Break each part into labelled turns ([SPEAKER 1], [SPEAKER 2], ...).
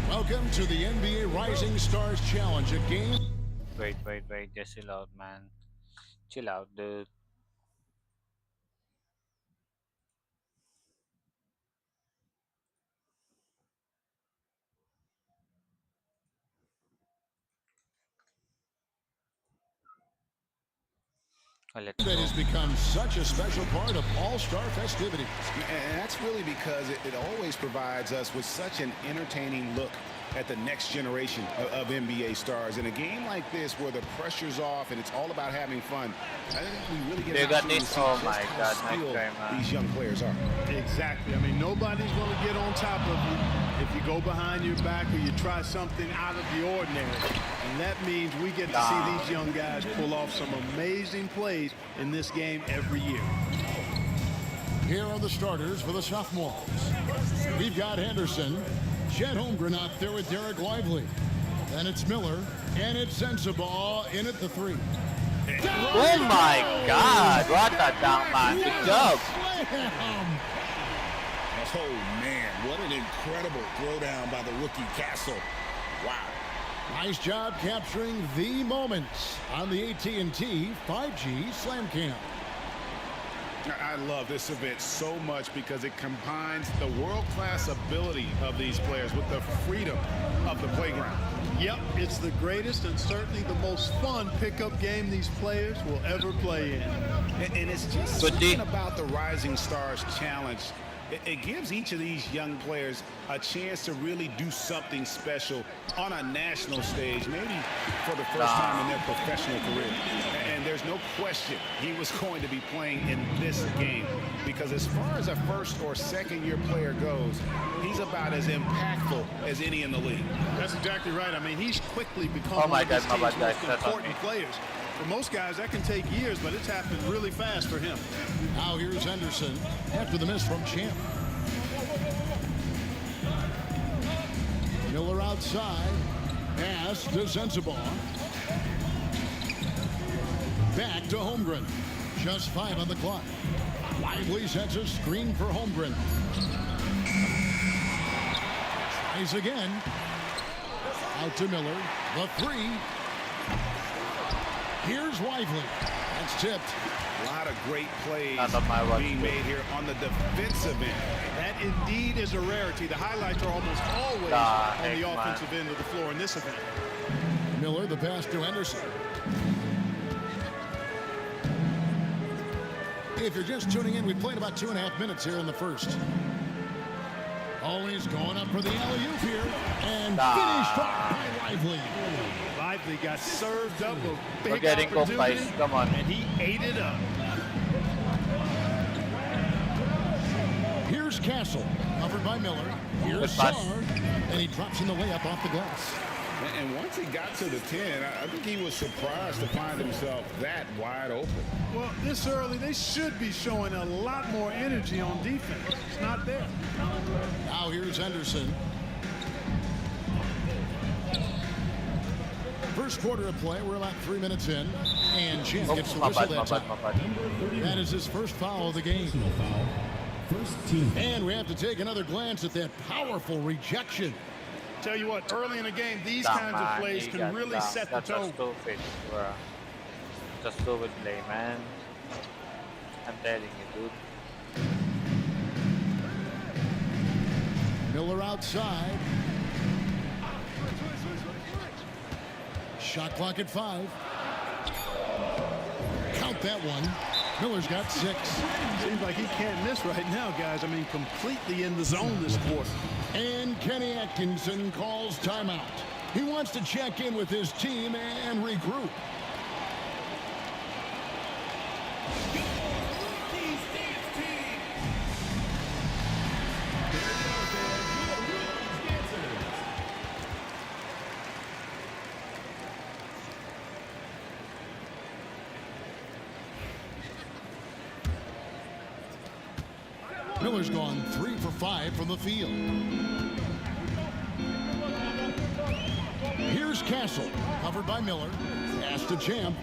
[SPEAKER 1] Welcome to the NBA Rising Stars Challenge, a game.
[SPEAKER 2] Wait, just chill out, man. Chill out, dude. Oh, let's
[SPEAKER 1] That
[SPEAKER 2] go.
[SPEAKER 1] has become such a special part of All-Star festivities.
[SPEAKER 3] And that's really because it always provides us with such an entertaining look at the next generation of NBA stars. In a game like this where the pressure's off and it's all about having fun, I think we really get
[SPEAKER 2] They
[SPEAKER 3] an
[SPEAKER 2] got
[SPEAKER 3] opportunity
[SPEAKER 2] this.
[SPEAKER 3] to see
[SPEAKER 2] Oh
[SPEAKER 3] just
[SPEAKER 2] my
[SPEAKER 3] how
[SPEAKER 2] God,
[SPEAKER 3] skilled
[SPEAKER 2] nice try, man.
[SPEAKER 3] these young players are.
[SPEAKER 4] Exactly. I mean, nobody's going to get on top of you if you go behind your back or you try something out of the ordinary. And that means we get to see these young guys pull off some amazing plays in this game every year.
[SPEAKER 1] Here are the starters for the sophomores. We've got Henderson, Chet Holmgren out there with Derek Lively. Then it's Miller, and it's Sensabaugh in at the 3.
[SPEAKER 2] Oh my God! What a dunk, man. Good job.
[SPEAKER 1] Slam!
[SPEAKER 5] Oh, man, what an incredible throwdown by the rookie Castle. Wow.
[SPEAKER 1] Nice job capturing the moments on the AT&T 5G Slam Cam.
[SPEAKER 3] I love this event so much because it combines the world-class ability of these players with the freedom of the playground.
[SPEAKER 4] Yep, it's the greatest and certainly the most fun pickup game these players will ever play in.
[SPEAKER 3] And it's just
[SPEAKER 2] Good
[SPEAKER 3] something
[SPEAKER 2] D.
[SPEAKER 3] about the Rising Stars Challenge. It gives each of these young players a chance to really do something special on a national stage, maybe for the first time in their professional career. And there's no question he was going to be playing in this game because as far as a first or second year player goes, he's about as impactful as any in the league.
[SPEAKER 4] That's exactly right. I mean, he's quickly become
[SPEAKER 2] Oh my
[SPEAKER 4] one of this
[SPEAKER 2] God, my
[SPEAKER 4] team's
[SPEAKER 2] bad,
[SPEAKER 4] most
[SPEAKER 2] guys. That's on
[SPEAKER 4] important
[SPEAKER 2] me.
[SPEAKER 4] players. For most guys, that can take years, but it's happened really fast for him.
[SPEAKER 1] Now here's Henderson after the miss from Champ. Miller outside. Pass to Sensabaugh. Back to Holmgren. Just 5 on the clock. Lively sets a screen for Holmgren. Tries again. Out to Miller. The 3. Here's Lively. That's tipped.
[SPEAKER 3] A lot of great plays
[SPEAKER 2] Not on my watch,
[SPEAKER 3] being
[SPEAKER 2] too.
[SPEAKER 3] made here on the defensive end.
[SPEAKER 4] That indeed is a rarity. The highlights are almost always on the
[SPEAKER 2] heck,
[SPEAKER 4] offensive end of the floor in this event.
[SPEAKER 1] Miller, the pass to Henderson. If you're just tuning in, we played about 2.5 minutes here in the first. Always going up for the alley-oop here. And finished off by Lively.
[SPEAKER 4] Lively got served up a
[SPEAKER 2] We're
[SPEAKER 4] big
[SPEAKER 2] getting goal
[SPEAKER 4] opportunity,
[SPEAKER 2] price. Come on.
[SPEAKER 4] and he ate it up.
[SPEAKER 1] Here's Castle, covered by Miller. Here's
[SPEAKER 2] Good pass.
[SPEAKER 1] Sarr, and he drops in the layup off the glass.
[SPEAKER 3] And once he got to the 10, I think he was surprised to find himself that wide open.
[SPEAKER 4] Well, this early, they should be showing a lot more energy on defense. It's not there.
[SPEAKER 1] Now here's Henderson. First quarter of play, we're about 3 minutes in, and Jim
[SPEAKER 2] Oh,
[SPEAKER 1] gets the
[SPEAKER 2] my
[SPEAKER 1] whistle
[SPEAKER 2] bad, my
[SPEAKER 1] that
[SPEAKER 2] bad,
[SPEAKER 1] time.
[SPEAKER 2] my bad.
[SPEAKER 1] That is his first foul of the game. And we have to take another glance at that powerful rejection.
[SPEAKER 4] Tell you what, early in the game, these
[SPEAKER 2] Damn,
[SPEAKER 4] kinds of
[SPEAKER 2] man,
[SPEAKER 4] plays
[SPEAKER 2] he
[SPEAKER 4] can
[SPEAKER 2] got
[SPEAKER 4] really
[SPEAKER 2] down.
[SPEAKER 4] set the
[SPEAKER 2] That's a
[SPEAKER 4] tone.
[SPEAKER 2] stupid, bro. Just stupid play, man. I'm telling you, dude.
[SPEAKER 1] Miller outside. Shot clock at 5. Count that one. Miller's got 6.
[SPEAKER 4] Seems like he can't miss right now, guys. I mean, completely in the zone this quarter.
[SPEAKER 1] And Kenny Atkinson calls timeout. He wants to check in with his team and regroup. Miller's gone 3 for 5 from the field. Here's Castle, covered by Miller. Pass to Champ.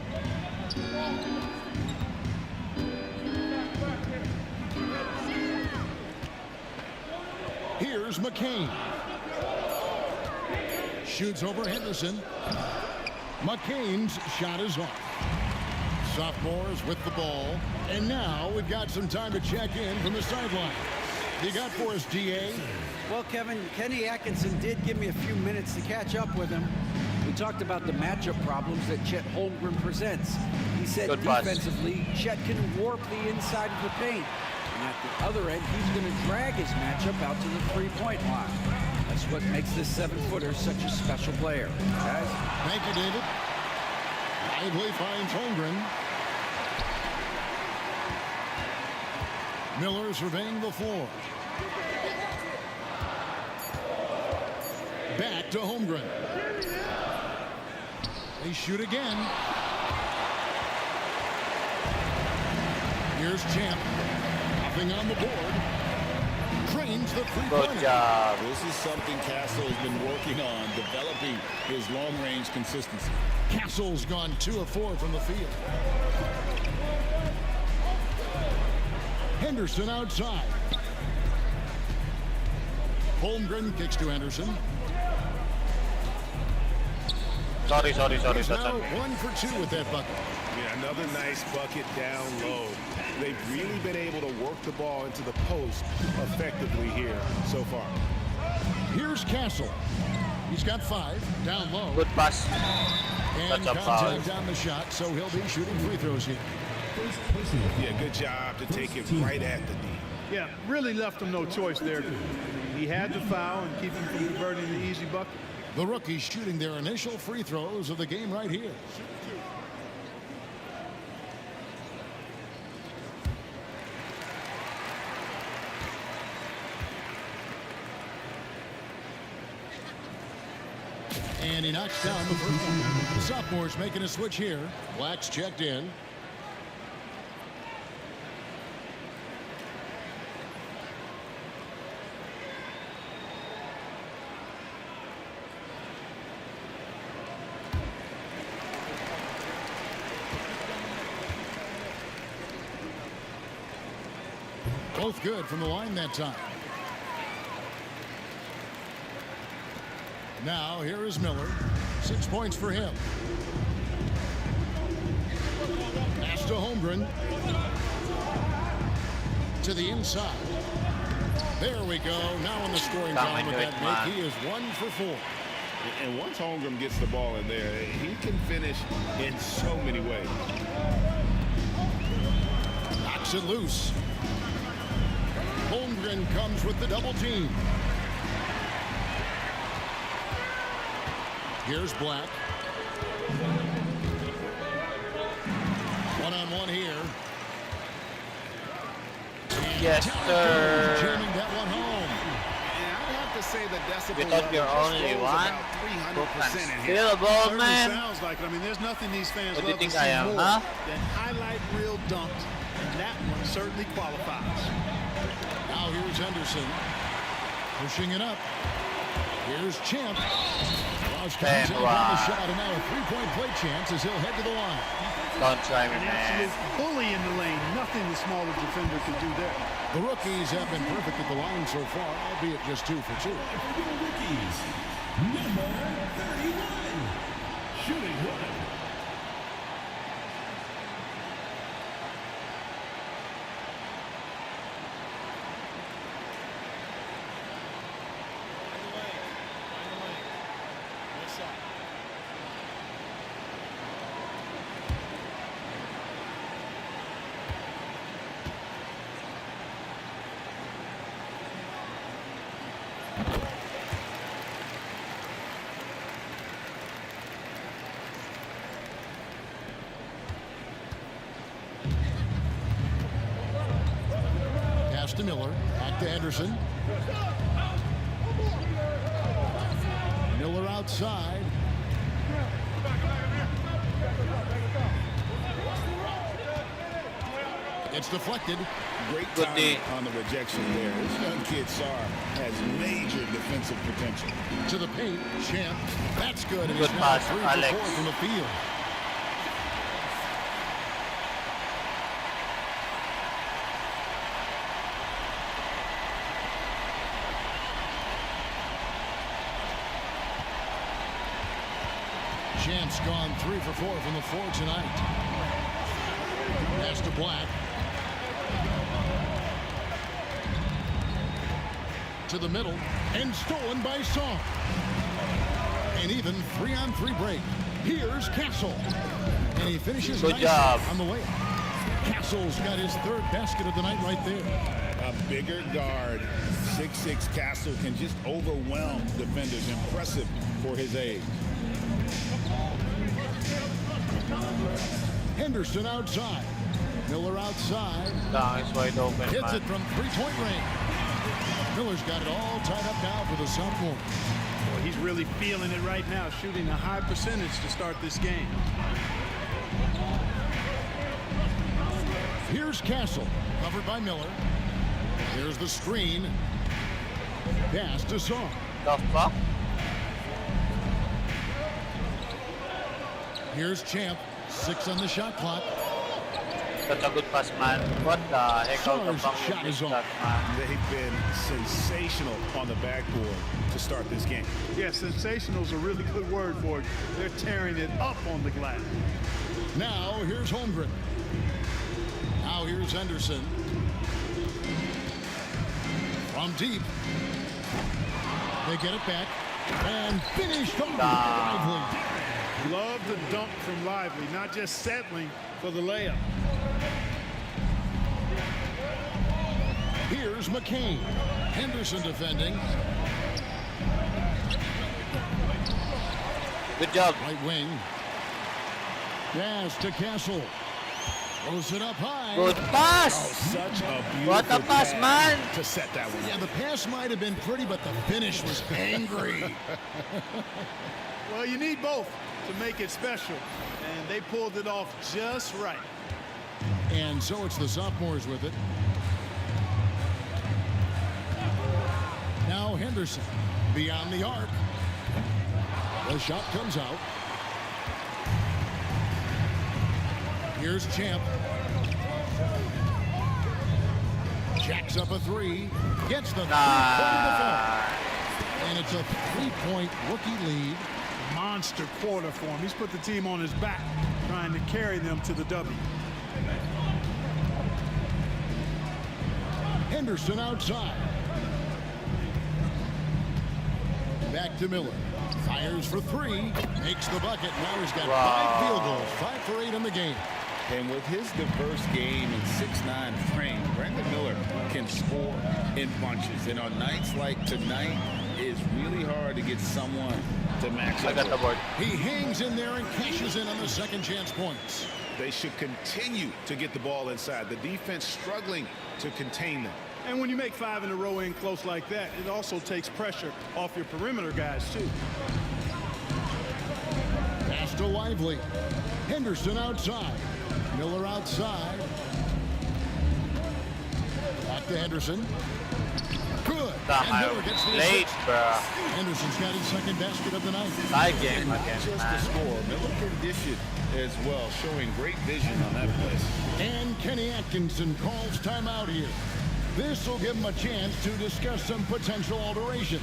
[SPEAKER 1] Here's McCain. Shoots over Henderson. McCain's shot is off. Sophomores with the ball. And now we've got some time to check in from the sideline. You got for us, DA?
[SPEAKER 6] Well, Kevin, Kenny Atkinson did give me a few minutes to catch up with him. We talked about the matchup problems that Chet Holmgren presents. He said
[SPEAKER 2] Good pass.
[SPEAKER 6] defensively, Chet can warp the inside of the paint. And at the other end, he's going to drag his matchup out to the three-point line. That's what makes this 7-footer such a special player. Guys?
[SPEAKER 1] Thank you, David. Lively finds Holmgren. Miller surveying the floor. Back to Holmgren. They shoot again. Here's Champ. Nothing on the board. Drains the three-pointer.
[SPEAKER 2] Good job.
[SPEAKER 5] This is something Castle has been working on, developing his long-range consistency.
[SPEAKER 1] Castle's gone 2 of 4 from the field. Henderson outside. Holmgren kicks to Henderson.
[SPEAKER 2] Sorry.
[SPEAKER 1] He's
[SPEAKER 2] That's
[SPEAKER 1] now
[SPEAKER 2] on me.
[SPEAKER 1] 1 for 2 with that bucket.
[SPEAKER 3] Yeah, another nice bucket down low. They've really been able to work the ball into the post effectively here so far.
[SPEAKER 1] Here's Castle. He's got 5 down low.
[SPEAKER 2] Good pass.
[SPEAKER 1] And
[SPEAKER 2] That's a foul.
[SPEAKER 1] contact on the shot, so he'll be shooting free throws here.
[SPEAKER 3] Yeah, good job to take it right at the knee.
[SPEAKER 4] Yeah, really left him no choice there. He had to foul and keep him from converting the easy bucket.
[SPEAKER 1] The rookies shooting their initial free throws of the game right here. And he knocks down the first one. The sophomores making a switch here. Black's checked in. Both good from the line that time. Now here is Miller. 6 points for him. Pass to Holmgren. To the inside. There we go. Now in the scoring column with that make. He is 1 for 4.
[SPEAKER 3] And once Holmgren gets the ball in there, he can finish in so many ways.
[SPEAKER 1] Knocks it loose. Holmgren comes with the double team. Here's Black. One-on-one here. And
[SPEAKER 2] Yes, sir.
[SPEAKER 1] Jamming that one home.
[SPEAKER 3] And I'd have to say the decibel
[SPEAKER 2] We thought you're
[SPEAKER 3] level just
[SPEAKER 2] only
[SPEAKER 3] rose
[SPEAKER 2] one.
[SPEAKER 3] about 300% in here.
[SPEAKER 2] Feel the ball,
[SPEAKER 4] Certainly
[SPEAKER 2] man.
[SPEAKER 4] sounds like it. I mean, there's nothing these fans
[SPEAKER 2] What do you
[SPEAKER 4] love to
[SPEAKER 2] think
[SPEAKER 4] see
[SPEAKER 2] I am,
[SPEAKER 4] more
[SPEAKER 2] huh?
[SPEAKER 4] than highlight reel dunks, and that one certainly qualifies.
[SPEAKER 1] Now here's Henderson. Pushing it up. Here's Champ. Lost contact on the shot, and now a three-point play chance as he'll head to the line.
[SPEAKER 2] Don't try me,
[SPEAKER 4] An
[SPEAKER 2] man.
[SPEAKER 4] absolute bully in the lane. Nothing the smaller defender could do there.
[SPEAKER 1] The rookies have been perfect at the line so far, albeit just 2 for 2.
[SPEAKER 7] Rookies, number 31, shooting one.
[SPEAKER 1] Miller. Back to Henderson. Miller outside. It's deflected.
[SPEAKER 5] Great
[SPEAKER 2] Good
[SPEAKER 5] timing
[SPEAKER 2] D.
[SPEAKER 5] on the rejection there. This young kid, Sar, has major defensive potential.
[SPEAKER 1] To the paint. Champ. That's good. And
[SPEAKER 2] Good
[SPEAKER 1] he's now
[SPEAKER 2] pass,
[SPEAKER 1] 3 for
[SPEAKER 2] Alex.
[SPEAKER 1] 4 from the field. Champ's gone 3 for 4 from the floor tonight. Pass to Black. To the middle. And stolen by Song. An even 3-on-3 break. Here's Castle. And he finishes
[SPEAKER 2] Good
[SPEAKER 1] nicely
[SPEAKER 2] job.
[SPEAKER 1] on the way. Castle's got his 3rd basket of the night right there.
[SPEAKER 5] A bigger guard, 6'6" Castle, can just overwhelm defenders. Impressive for his age.
[SPEAKER 1] Henderson outside. Miller outside.
[SPEAKER 2] Dang, it's wide open,
[SPEAKER 1] Hits
[SPEAKER 2] man.
[SPEAKER 1] it from 3-point range. Miller's got it all tied up now for the sophomore.
[SPEAKER 4] Well, he's really feeling it right now, shooting a high percentage to start this game.
[SPEAKER 1] Here's Castle, covered by Miller. Here's the screen. Pass to Song.
[SPEAKER 2] The fuck?
[SPEAKER 1] Here's Champ, 6 on the shot clock.
[SPEAKER 2] Such a good pass, man. What the heck? How the
[SPEAKER 1] Sar's
[SPEAKER 2] fuck
[SPEAKER 1] shot
[SPEAKER 2] you
[SPEAKER 1] is
[SPEAKER 2] missed
[SPEAKER 1] on.
[SPEAKER 2] that, man?
[SPEAKER 3] They've been sensational on the backboard to start this game.
[SPEAKER 4] Yeah, sensational is a really good word for it. They're tearing it up on the glass.
[SPEAKER 1] Now here's Holmgren. Now here's Henderson. From deep. They get it back. And finished off Lively.
[SPEAKER 4] Love the dunk from Lively, not just settling for the layup.
[SPEAKER 1] Here's McCain. Henderson defending.
[SPEAKER 2] Good job.
[SPEAKER 1] Right wing. Pass to Castle. Throws it up high.
[SPEAKER 2] Good pass.
[SPEAKER 3] Such a beautiful
[SPEAKER 2] What a pass, man.
[SPEAKER 3] to set that one
[SPEAKER 1] Yeah,
[SPEAKER 3] up.
[SPEAKER 1] the pass might have been pretty, but the finish was angry.
[SPEAKER 4] Well, you need both to make it special, and they pulled it off just right.
[SPEAKER 1] And so it's the sophomores with it. Now Henderson beyond the arc. The shot comes out. Here's Champ. Jacks up a 3. Gets the 3-point defense. And it's a 3-point rookie lead.
[SPEAKER 4] Monster quarter for him. He's put the team on his back, trying to carry them to the W.
[SPEAKER 1] Henderson outside. Back to Miller. Fires for 3. Makes the bucket. Now he's got 5 field goals. 5 for 8 in the game.
[SPEAKER 5] And with his diverse game and 6'9" frame, Brandon Miller can score in bunches. And on nights like tonight, it's really hard to get someone to match
[SPEAKER 2] I
[SPEAKER 5] up.
[SPEAKER 2] got the board.
[SPEAKER 1] He hangs in there and cashes in on the second chance points.
[SPEAKER 3] They should continue to get the ball inside. The defense struggling to contain them.
[SPEAKER 4] And when you make 5 in a row in close like that, it also takes pressure off your perimeter guys, too.
[SPEAKER 1] Pass to Lively. Henderson outside. Miller outside. Back to Henderson. Good. And Miller gets the
[SPEAKER 2] Late,
[SPEAKER 1] assist.
[SPEAKER 2] bro.
[SPEAKER 1] Henderson's got his second basket of the night.
[SPEAKER 2] Tie game
[SPEAKER 5] Not
[SPEAKER 2] again,
[SPEAKER 5] just the
[SPEAKER 2] man.
[SPEAKER 5] score, Miller can dish it as well, showing great vision on that play.
[SPEAKER 1] And Kenny Atkinson calls timeout here. This will give him a chance to discuss some potential alterations.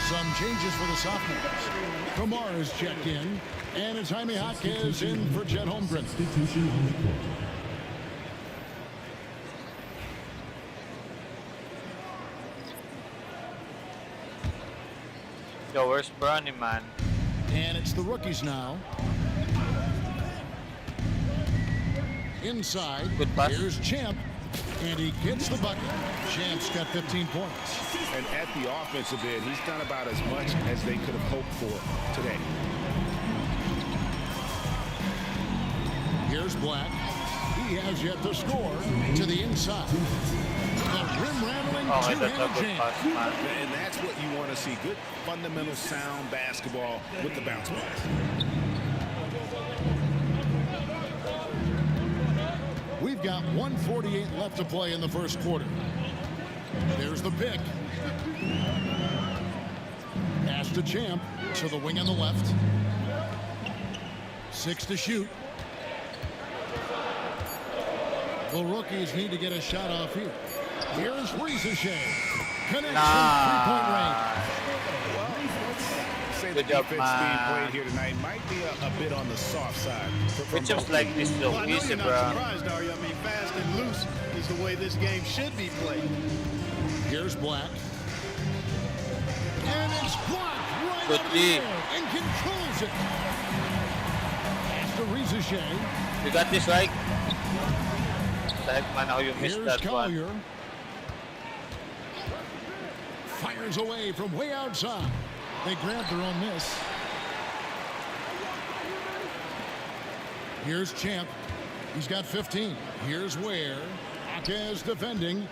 [SPEAKER 1] Some changes for the sophomores. Kamar is checked in, and it's Jaime Jaquez in for Chet Holmgren.
[SPEAKER 7] Substitution on the court.
[SPEAKER 2] Yo, where's Brownie, man?
[SPEAKER 1] And it's the rookies now. Inside,
[SPEAKER 2] Good pass.
[SPEAKER 1] here's Champ, and he gets the bucket. Champ's got 15 points.
[SPEAKER 3] And at the offensive end, he's done about as much as they could have hoped for today.
[SPEAKER 1] Here's Black. He He has yet to score. To the inside. The rim-rattling
[SPEAKER 2] Oh, that's a
[SPEAKER 1] two-handed
[SPEAKER 2] good
[SPEAKER 1] jam.
[SPEAKER 2] pass, man.
[SPEAKER 3] And that's what you want to see. Good, fundamental, sound basketball with the bounce pass.
[SPEAKER 1] We've got 1:48 left to play in the first quarter. There's the pick. Pass to Champ to the wing on the left. 6 to shoot. The rookies need to get a shot off here. Here's Ricochet. Connection, three-point range.
[SPEAKER 3] Say the
[SPEAKER 2] Good job,
[SPEAKER 3] defense being
[SPEAKER 2] man.
[SPEAKER 3] played here tonight might be a bit on the soft side.
[SPEAKER 2] It just like this so
[SPEAKER 4] Well, I know
[SPEAKER 2] easy,
[SPEAKER 4] you're not
[SPEAKER 2] bro.
[SPEAKER 4] surprised, are you? I mean, fast and loose is the way this game should be played.
[SPEAKER 1] Here's Black. And it's blocked right
[SPEAKER 2] Good
[SPEAKER 1] out of the
[SPEAKER 2] D.
[SPEAKER 1] air and controls it. Pass to Ricochet.
[SPEAKER 2] You got this right. Like, man, how you missed
[SPEAKER 1] Here's
[SPEAKER 2] that one.
[SPEAKER 1] Collier. Fires away from way outside. They grab their own miss. Here's Champ. He's got 15. Here's Ware. Jaquez defending.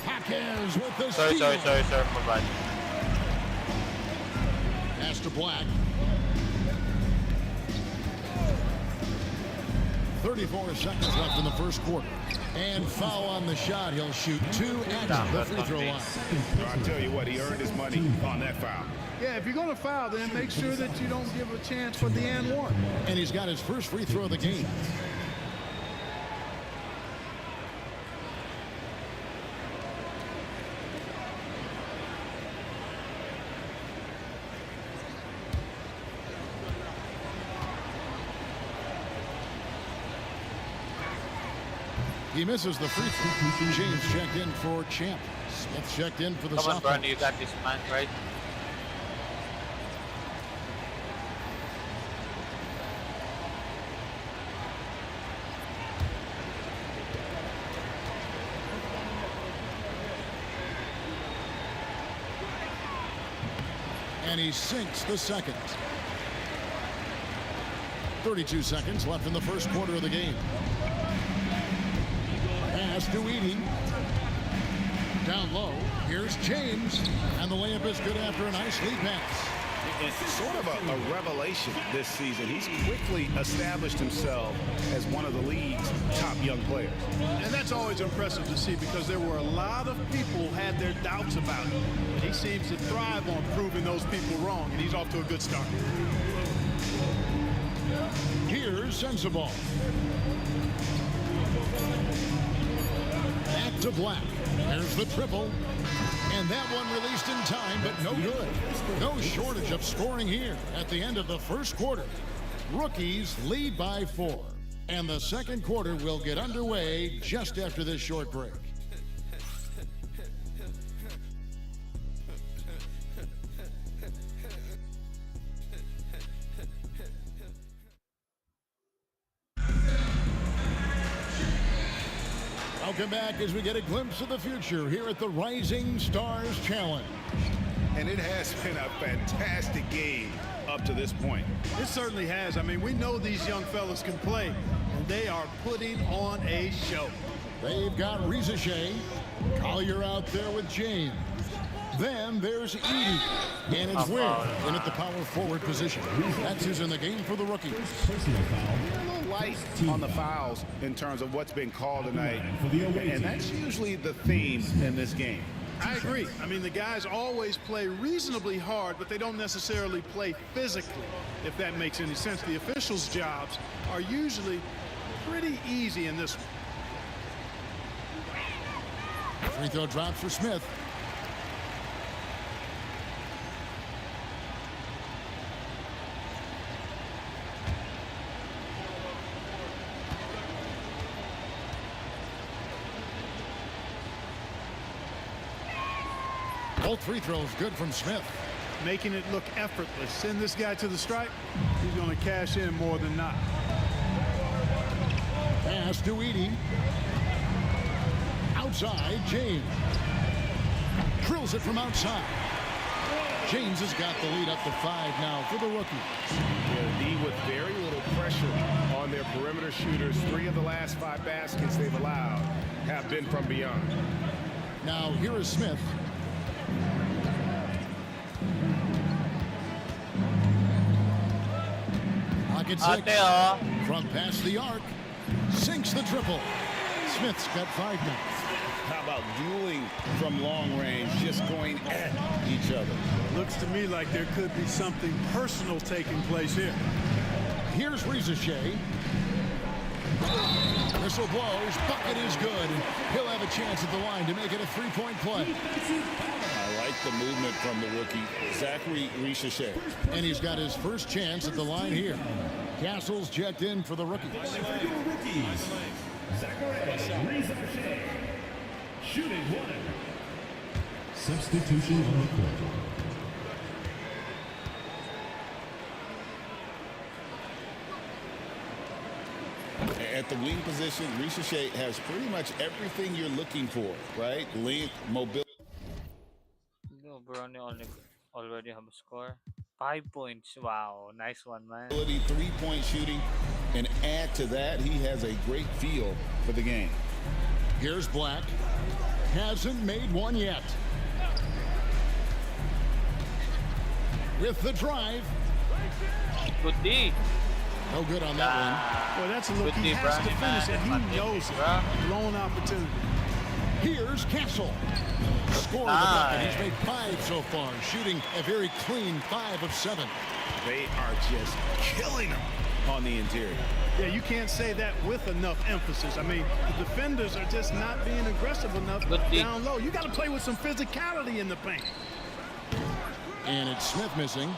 [SPEAKER 1] Jaquez with the
[SPEAKER 2] Sorry,
[SPEAKER 1] steal.
[SPEAKER 2] my bad.
[SPEAKER 1] Pass to Black. 34 seconds left in the first quarter. And foul on the shot. He'll shoot 2 at the free throw line.
[SPEAKER 3] I tell you what, he earned his money on that foul.
[SPEAKER 4] Yeah, if you're going to foul, then make sure that you don't give a chance for the and one.
[SPEAKER 1] And he's got his first free throw of the game. He misses the free throw. James checked in for Champ. Smith checked in for the
[SPEAKER 2] Come on,
[SPEAKER 1] sophomore.
[SPEAKER 2] Brandon, you got this, man, right?
[SPEAKER 1] And he sinks the second. 32 seconds left in the first quarter of the game. Pass to Edie. Down low. Here's James. And the layup is good after a nice lead pass.
[SPEAKER 3] It's sort of a revelation this season. He's quickly established himself as one of the league's top young players.
[SPEAKER 4] And that's always impressive to see because there were a lot of people who had their doubts about him. But he seems to thrive on proving those people wrong, and he's off to a good start.
[SPEAKER 1] Here's Sensabaugh. Back to Black. There's the triple. And that one released in time, but no good. No shortage of scoring here at the end of the first quarter. Rookies lead by 4. And the second quarter will get underway just after this short break. Welcome back as we get a glimpse of the future here at the Rising Stars Challenge.
[SPEAKER 3] And it has been a fantastic game up to this point.
[SPEAKER 4] It certainly has. I mean, we know these young fellas can play, and they are putting on a show.
[SPEAKER 1] They've got Ricochet. Collier out there with James. Then there's Edie. And it's Ware in at the power forward position. That's who's in the game for the rookie.
[SPEAKER 7] Personal foul.
[SPEAKER 3] A little light on the fouls in terms of what's been called tonight. And that's usually the theme in this game.
[SPEAKER 4] I agree. I mean, the guys always play reasonably hard, but they don't necessarily play physically, if that makes any sense. The officials' jobs are usually pretty easy in this one.
[SPEAKER 1] Free throw drops for Smith. Both free throws good from Smith.
[SPEAKER 4] Making it look effortless. Send this guy to the stripe, he's going to cash in more than not.
[SPEAKER 1] Pass to Edie. Outside, James. Drills it from outside. James has got the lead up to 5 now for the rookie.
[SPEAKER 3] Yeah, D with very little pressure. pressure on their perimeter shooters. 3 of the last 5 baskets they've allowed have been from beyond.
[SPEAKER 1] Now here is Smith. Pocket 6
[SPEAKER 2] Ate, oh.
[SPEAKER 1] from past the arc. Sinks the triple. Smith's got 5 now.
[SPEAKER 5] How about dueling from long range, just going at each other?
[SPEAKER 4] Looks to me like there could be something personal taking place here.
[SPEAKER 1] Here's Rizashea. Whistle blows. Bucket is good. And he'll have a chance at the line to make it a 3-point play.
[SPEAKER 5] I like the movement from the rookie, Zachary Rizashea.
[SPEAKER 1] And he's got his first chance at the line here. Castle's checked in for the rookies.
[SPEAKER 7] For your rookies, Zachary Rizashea. Shooting 1. Substitution on the court.
[SPEAKER 5] At the wing position, Rizashea has pretty much everything you're looking for, right? Length, mobility.
[SPEAKER 2] No, Brownie already have a score. 5 points. Wow, nice one, man.
[SPEAKER 5] 3-point shooting, and add to that, he has a great feel for the game.
[SPEAKER 1] Here's Black. Hasn't made one yet. With the drive.
[SPEAKER 2] Good D.
[SPEAKER 1] No good on that
[SPEAKER 4] Well, that's a look
[SPEAKER 2] Good
[SPEAKER 4] he
[SPEAKER 2] D,
[SPEAKER 4] has to
[SPEAKER 2] Brownie,
[SPEAKER 4] finish,
[SPEAKER 2] man.
[SPEAKER 4] and he knows it.
[SPEAKER 2] Bruh.
[SPEAKER 4] Blown opportunity.
[SPEAKER 1] one. Here's Castle. Score the bucket. He's made 5 so far, shooting a very clean 5 of 7.
[SPEAKER 3] They are just killing them on the interior.
[SPEAKER 4] Yeah, you can't say that with enough emphasis. I mean, the defenders are just not being aggressive enough
[SPEAKER 2] Good D.
[SPEAKER 4] down low. You got to play with some physicality in the paint.
[SPEAKER 1] And it's Smith missing.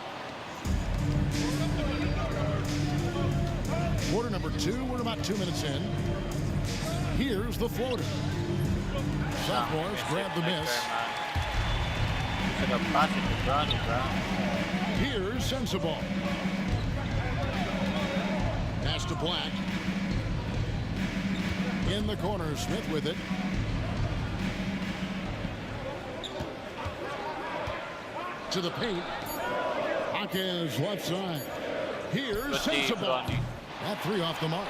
[SPEAKER 1] Quarter number 2. We're about 2 minutes in. Here's the floater. Sophomores grab the miss.
[SPEAKER 2] Should have passed it to Brownie, bro.
[SPEAKER 1] Here's Sensible. Pass to Black. In the corner, Smith with it. To the paint. Hawkins left side. Here's
[SPEAKER 2] Good D,
[SPEAKER 1] Sensible.
[SPEAKER 2] Brownie.
[SPEAKER 1] That 3 off the mark.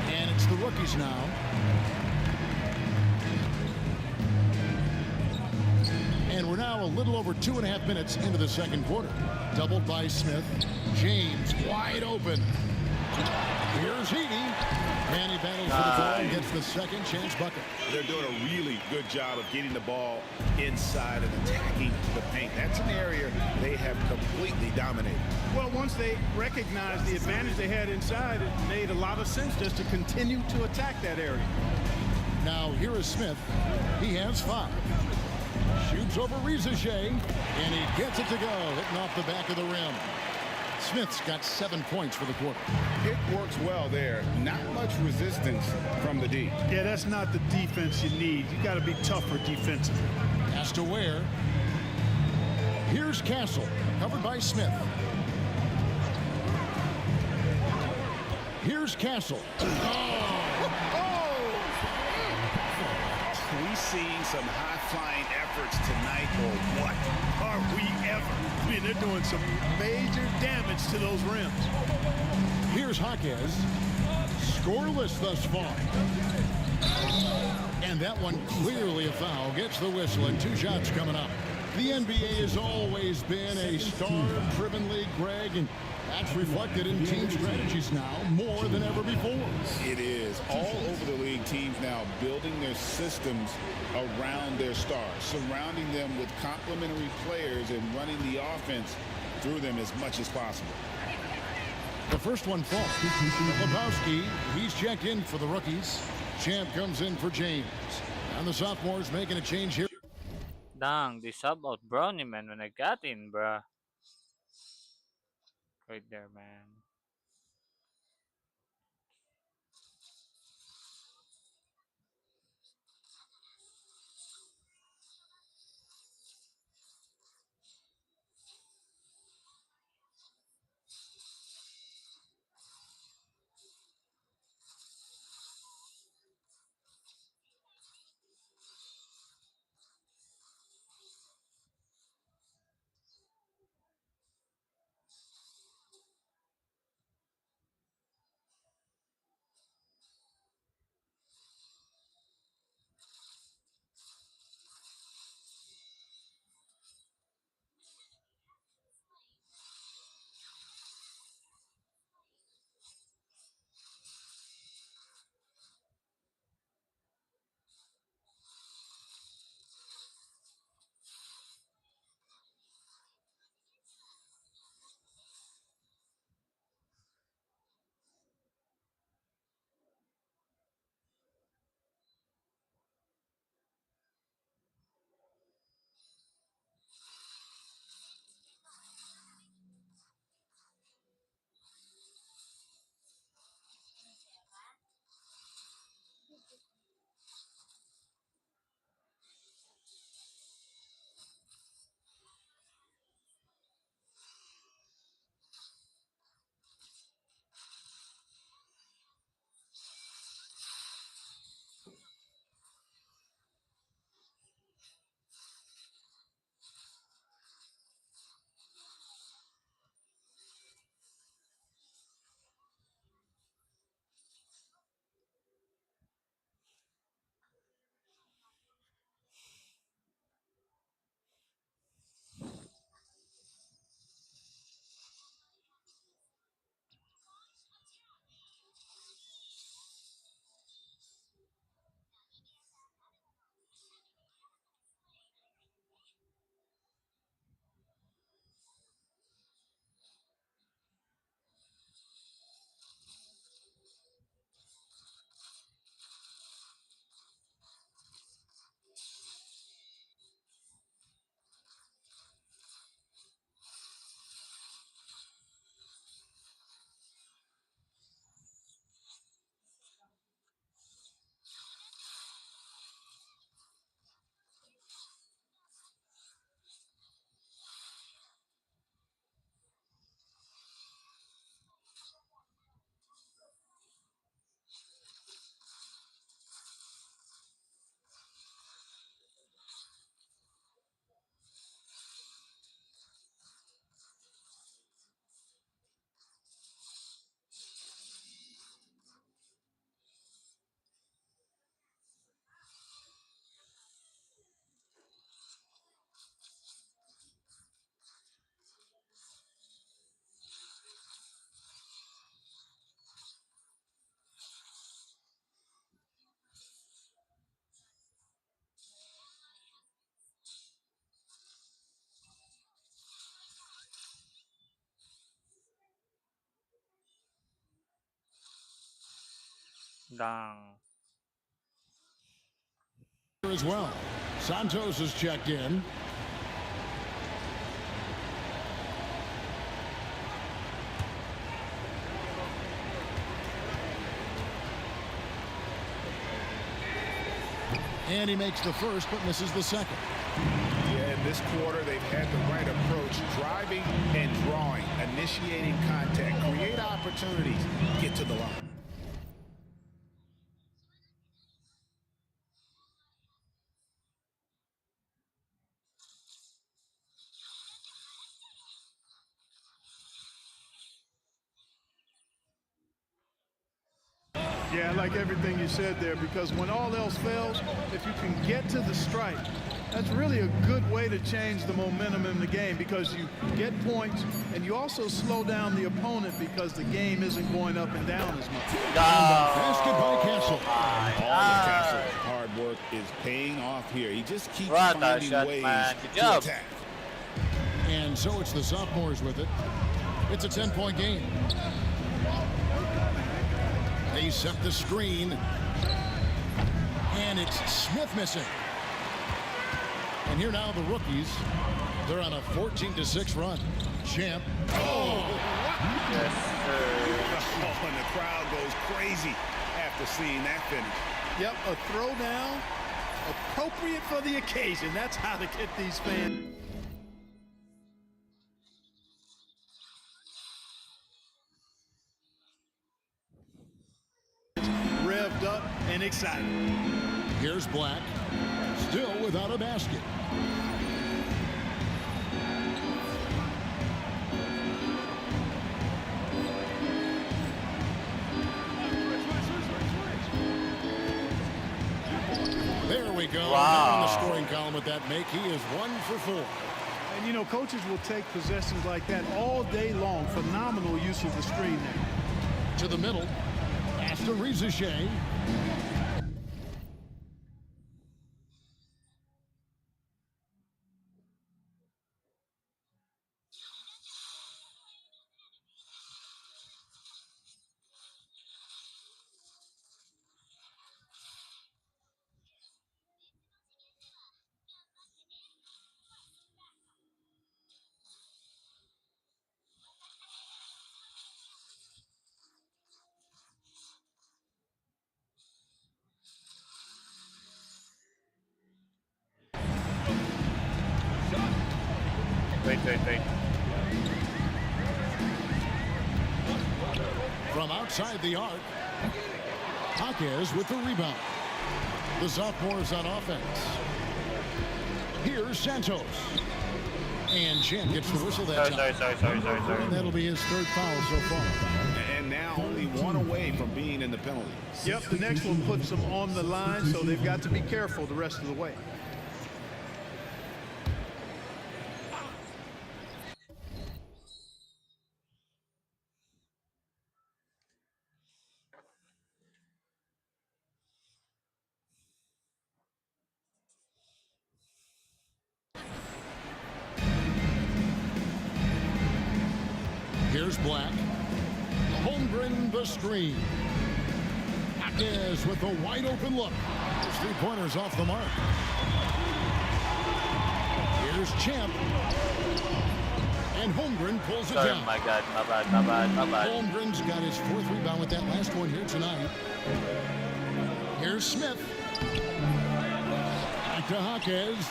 [SPEAKER 1] And it's the rookies now. And we're now a little over 2.5 minutes into the second quarter. Doubled by Smith. James wide open. Here's Heaney. And he battles for the ball and gets the second chance bucket.
[SPEAKER 3] They're doing a really good job of getting the ball inside and attacking the paint. That's an area they have completely dominated.
[SPEAKER 4] Well, once they recognized the advantage they had inside, it made a lot of sense just to continue to attack that area.
[SPEAKER 1] Now here is Smith. He has 5. Shoots over Rizashea, and he gets it to go, hitting off the back of the rim. Smith's got 7 points for the quarter.
[SPEAKER 5] It works well there. Not much resistance from the D.
[SPEAKER 4] Yeah, that's not the defense you need. You got to be tougher defensively.
[SPEAKER 1] Has to Ware. Here's Castle, covered by Smith. Here's Castle.
[SPEAKER 3] Are we seeing some high-flying efforts tonight, or what?
[SPEAKER 4] Are we ever? I mean, they're doing some major damage to those rims.
[SPEAKER 1] Here's Hawkins. Scoreless thus far. And that one clearly a foul. Gets the whistle, and 2 shots coming up. The NBA has always been a star-driven league, Greg, and that's reflected in team strategies now more than ever before.
[SPEAKER 5] It is. All over the league, teams now building their systems around their stars, surrounding them with complementary players and running the offense through them as much as possible.
[SPEAKER 1] The first one falls. Lebowski, he's checked in for the rookies. Champ comes in for James. And the sophomores making a change here.
[SPEAKER 2] Dang, they sub out Brownie, man, when I got in, bruh. Right there, man. Dang.
[SPEAKER 1] As well. Santos is checked in. And he makes the first but misses the second.
[SPEAKER 3] Yeah, in this quarter, they've had the right approach, driving and drawing, initiating contact, create opportunities, get to the line.
[SPEAKER 4] Yeah, I like everything you said there, because when all else fails, if you can get to the strike, that's really a good way to change the momentum in the game, because you get points and you also slow down the opponent because the game isn't going up and down as much.
[SPEAKER 1] Basket by Castle.
[SPEAKER 5] Castle's hard work is paying off here. He just keeps
[SPEAKER 2] What a
[SPEAKER 5] finding
[SPEAKER 2] shot,
[SPEAKER 5] ways
[SPEAKER 2] man. Good
[SPEAKER 5] to
[SPEAKER 2] job.
[SPEAKER 5] attack.
[SPEAKER 1] And so it's the sophomores with it. It's a 10-point game. They set the screen. And it's Smith missing. And here now the rookies. They're on a 14-6 run. Champ. Oh!
[SPEAKER 2] Yes, sir.
[SPEAKER 3] Oh, and the crowd goes crazy after seeing that finish.
[SPEAKER 4] Yep, a throwdown appropriate for the occasion. That's how to get these fans revved up and excited.
[SPEAKER 1] Here's Black. Still without a basket. There we go.
[SPEAKER 2] Wow.
[SPEAKER 1] Now in the scoring column with that make. He is 1 for 4.
[SPEAKER 4] And, you know, coaches will take possessions like that all day long. Phenomenal use of the screen there.
[SPEAKER 1] To the middle. Pass to Rizashay.
[SPEAKER 2] Wait.
[SPEAKER 1] From outside the arc. Jaquez with the rebound. The sophomores on offense. Here's Santos. And Champ gets the whistle that time.
[SPEAKER 2] Sorry.
[SPEAKER 1] And that'll be his third foul so far.
[SPEAKER 3] And now only one away from being in the penalty.
[SPEAKER 4] Yep, the next one puts them on the line, so they've got to be careful the rest of the way.
[SPEAKER 1] Here's Black. Holmgren the screen. Jaquez with a wide open look. His three-pointers off the mark. Here's Champ. And Holmgren pulls it
[SPEAKER 2] Sorry,
[SPEAKER 1] down.
[SPEAKER 2] my God. My bad.
[SPEAKER 1] Holmgren's got his fourth rebound with that last one here tonight. Here's Smith. Back to Jaquez.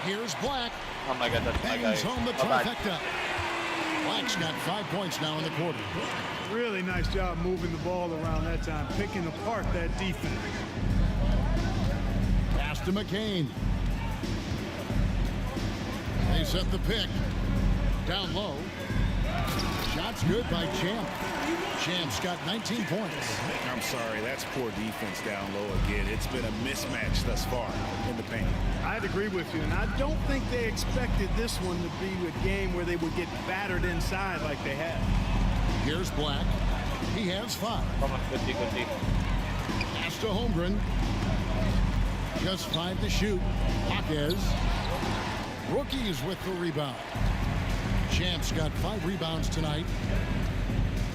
[SPEAKER 1] Here's Black.
[SPEAKER 2] Oh my God, that's my guy.
[SPEAKER 1] Bangs home the
[SPEAKER 2] My bad.
[SPEAKER 1] trifecta. Black's got 5 points now in the quarter.
[SPEAKER 4] Really nice job moving the ball around that time, picking apart that defense.
[SPEAKER 1] Pass to McCain. They set the pick. Down low. Shots good by Champ. Champ's got 19 points.
[SPEAKER 3] I'm sorry, that's poor defense down low again. It's been a mismatch thus far in the paint.
[SPEAKER 4] I'd agree with you, and I don't think they expected this one to be a game where they would get battered inside like they had.
[SPEAKER 1] Here's Black. He has 5.
[SPEAKER 2] Come on, good D.
[SPEAKER 1] Pass to Holmgren. Just 5 to shoot. Jaquez. Rookies with the rebound. Champ's got 5 rebounds tonight.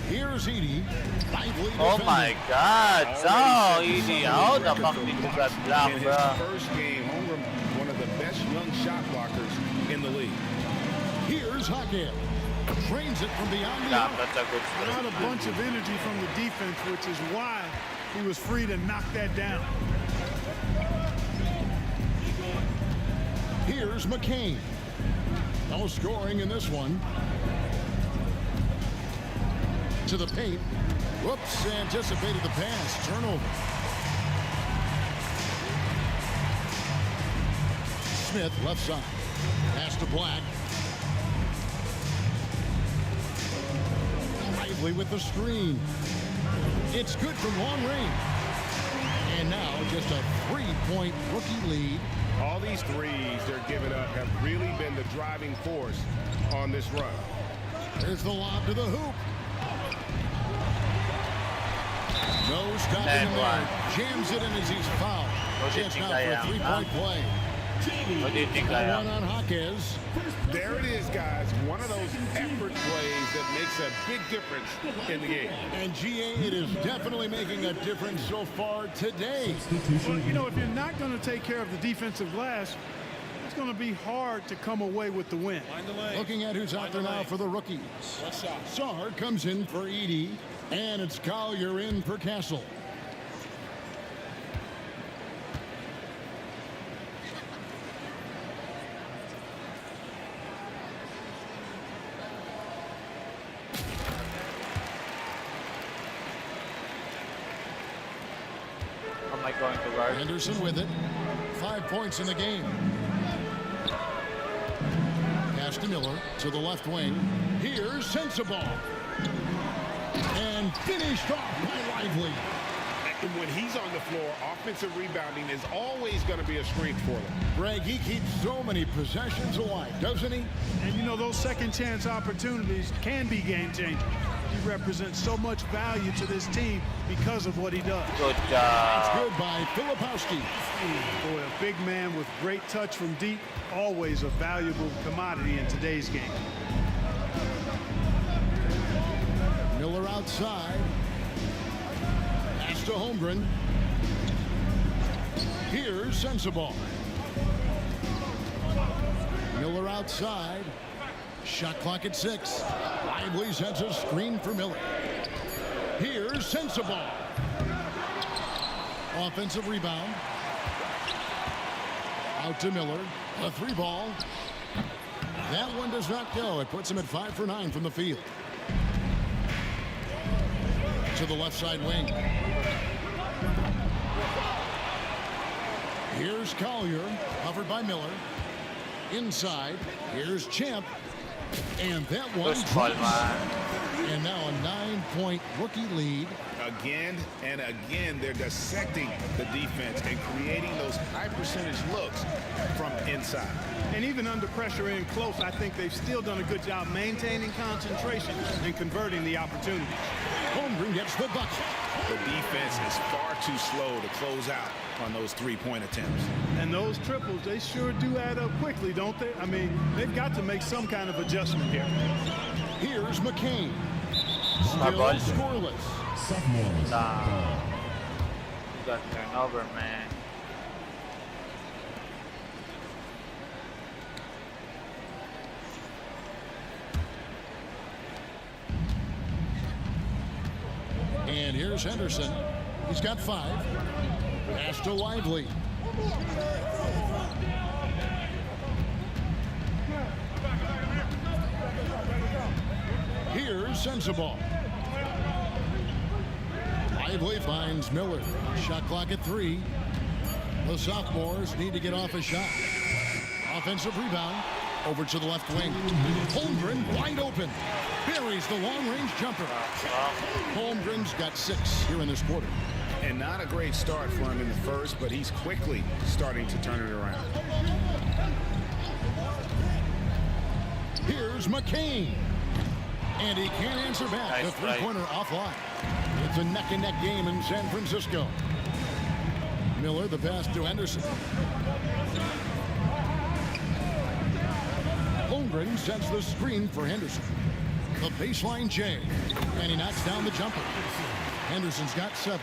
[SPEAKER 1] Here's Edie. Lively
[SPEAKER 2] Oh my
[SPEAKER 1] defending.
[SPEAKER 2] God! So easy out. The fuck did you got
[SPEAKER 3] In
[SPEAKER 2] blocked,
[SPEAKER 3] his
[SPEAKER 2] bro?
[SPEAKER 3] first game, Holmgren, one of the best young shot blockers in the league.
[SPEAKER 1] Here's Hackett. Trains it from beyond the
[SPEAKER 2] Damn,
[SPEAKER 1] arc.
[SPEAKER 2] that's a good
[SPEAKER 4] Got a
[SPEAKER 2] split.
[SPEAKER 4] bunch of energy from the defense, which is why he was free to knock that down.
[SPEAKER 1] Here's McCain. No scoring in this one. To the paint. Whoops, anticipated the pass. Turnover. Smith, left side. Pass to Black. Lively with the screen. It's good from long range. And now just a 3-point rookie lead.
[SPEAKER 3] All these threes they're giving up have really been the driving force on this run.
[SPEAKER 1] There's the lob to the hoop. No stopping
[SPEAKER 2] And
[SPEAKER 1] him
[SPEAKER 2] one.
[SPEAKER 1] there. Jams it in as he's fouled.
[SPEAKER 2] What do you
[SPEAKER 1] Chance
[SPEAKER 2] think
[SPEAKER 1] now
[SPEAKER 2] I
[SPEAKER 1] for a
[SPEAKER 2] am,
[SPEAKER 1] three-point
[SPEAKER 2] huh?
[SPEAKER 1] play.
[SPEAKER 2] What do you think I
[SPEAKER 1] One
[SPEAKER 2] am?
[SPEAKER 1] on Jaquez.
[SPEAKER 3] There it is, guys. One of those effort plays that makes a big difference in the game.
[SPEAKER 1] And GA, it is definitely making a difference so far today.
[SPEAKER 4] Well, you know, if you're not going to take care of the defensive glass, it's going to be hard to come away with the win.
[SPEAKER 1] Looking at who's out there now for the rookies. Sar comes in for Edie, and it's Collier in for Castle.
[SPEAKER 2] Am I going to guard?
[SPEAKER 1] Anderson with it. 5 points in the game. Pass to Miller to the left wing. Here's Sensabaugh. And finished off by Lively.
[SPEAKER 3] And when he's on the floor, offensive rebounding is always going to be a strength for them.
[SPEAKER 1] Greg, he keeps so many possessions alive, doesn't he?
[SPEAKER 4] And you know, those second chance opportunities can be game changers. He represents so much value to this team because of what he does.
[SPEAKER 2] Good
[SPEAKER 1] It's
[SPEAKER 2] job.
[SPEAKER 1] good by Filipowski.
[SPEAKER 4] Boy, a big man with great touch from deep, always a valuable commodity in today's game.
[SPEAKER 1] Miller outside. Pass to Holmgren. Here's Sensabaugh. Miller outside. Shot clock at 6. Lively sends a screen for Miller. Here's Sensabaugh. Offensive rebound. Out to Miller. A 3-ball. That one does not go. It puts him at 5 for 9 from the field. To the left side wing. Here's Collier, covered by Miller. Inside, here's Champ. And that one
[SPEAKER 2] Good ball,
[SPEAKER 1] drops.
[SPEAKER 2] man.
[SPEAKER 1] And now a 9-point rookie lead.
[SPEAKER 3] Again and again, they're dissecting the defense and creating those high percentage looks from inside.
[SPEAKER 4] And even under pressure in close, I think they've still done a good job maintaining concentration and converting the opportunities.
[SPEAKER 1] Holmgren gets the bucket.
[SPEAKER 3] The defense is far too slow to close out on those three-point attempts.
[SPEAKER 4] And those triples, they sure do add up quickly, don't they? I mean, they've got to make some kind of adjustment here.
[SPEAKER 1] Here's McCain.
[SPEAKER 2] My
[SPEAKER 1] Still
[SPEAKER 2] ball.
[SPEAKER 1] scoreless.
[SPEAKER 7] Sophomores.
[SPEAKER 2] Nah. You got turnover, man.
[SPEAKER 1] And here's Henderson. He's got 5. Pass to Lively. Here's Sensabaugh. Lively finds Miller. Shot clock at 3. The sophomores need to get off a shot. Offensive rebound. Over to the left wing. Holmgren wide open. Buries the long-range jumper. Holmgren's got 6 here in this quarter.
[SPEAKER 3] And not a great start for him in the first, but he's quickly starting to turn it around.
[SPEAKER 1] Here's McCain. And he can't answer back.
[SPEAKER 2] Nice
[SPEAKER 1] The three-pointer offline. It's a neck-and-neck game in San Francisco. Miller, the pass to Henderson. Holmgren sets the screen for Henderson. The baseline J. And he knocks down the jumper. Henderson's got 7.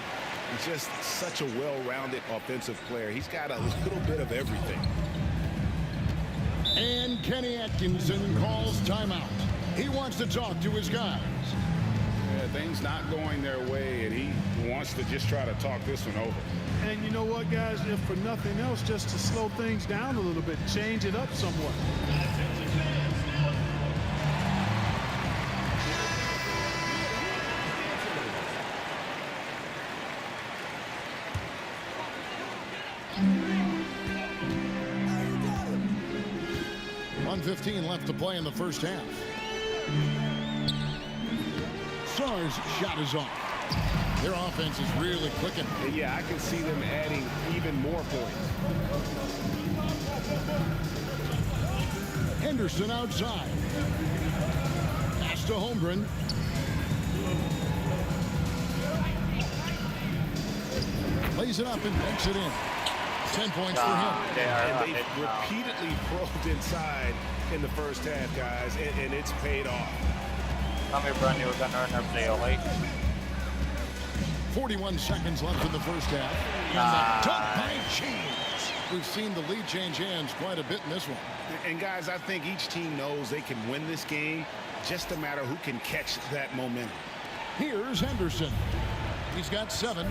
[SPEAKER 3] He's just such a well-rounded offensive player. He's got a little bit of everything.
[SPEAKER 1] And Kenny Atkinson calls timeout. He wants to talk to his guys.
[SPEAKER 3] Yeah, things not going their way, and he wants to just try to talk this one over.
[SPEAKER 4] And you know what, guys? If for nothing else, just to slow things down a little bit, change it up somewhat.
[SPEAKER 1] .15 left to play in the first half. Stars shot is off. Their offense is really clicking.
[SPEAKER 3] And yeah, I can see them adding even more points.
[SPEAKER 1] Henderson outside. Pass to Holmgren. Lays it up and banks it in. 10 points for him.
[SPEAKER 3] And they've repeatedly probed inside in the first half, guys, and it's paid off.
[SPEAKER 2] Come here, Brandon. We're going to earn our play, okay?
[SPEAKER 1] 41 seconds left in the first half. And the dunk by James. We've seen the lead change hands quite a bit in this one.
[SPEAKER 3] And, guys, I think each team knows they can win this game. Just a matter who can catch that momentum.
[SPEAKER 1] Here's Henderson. He's got 7.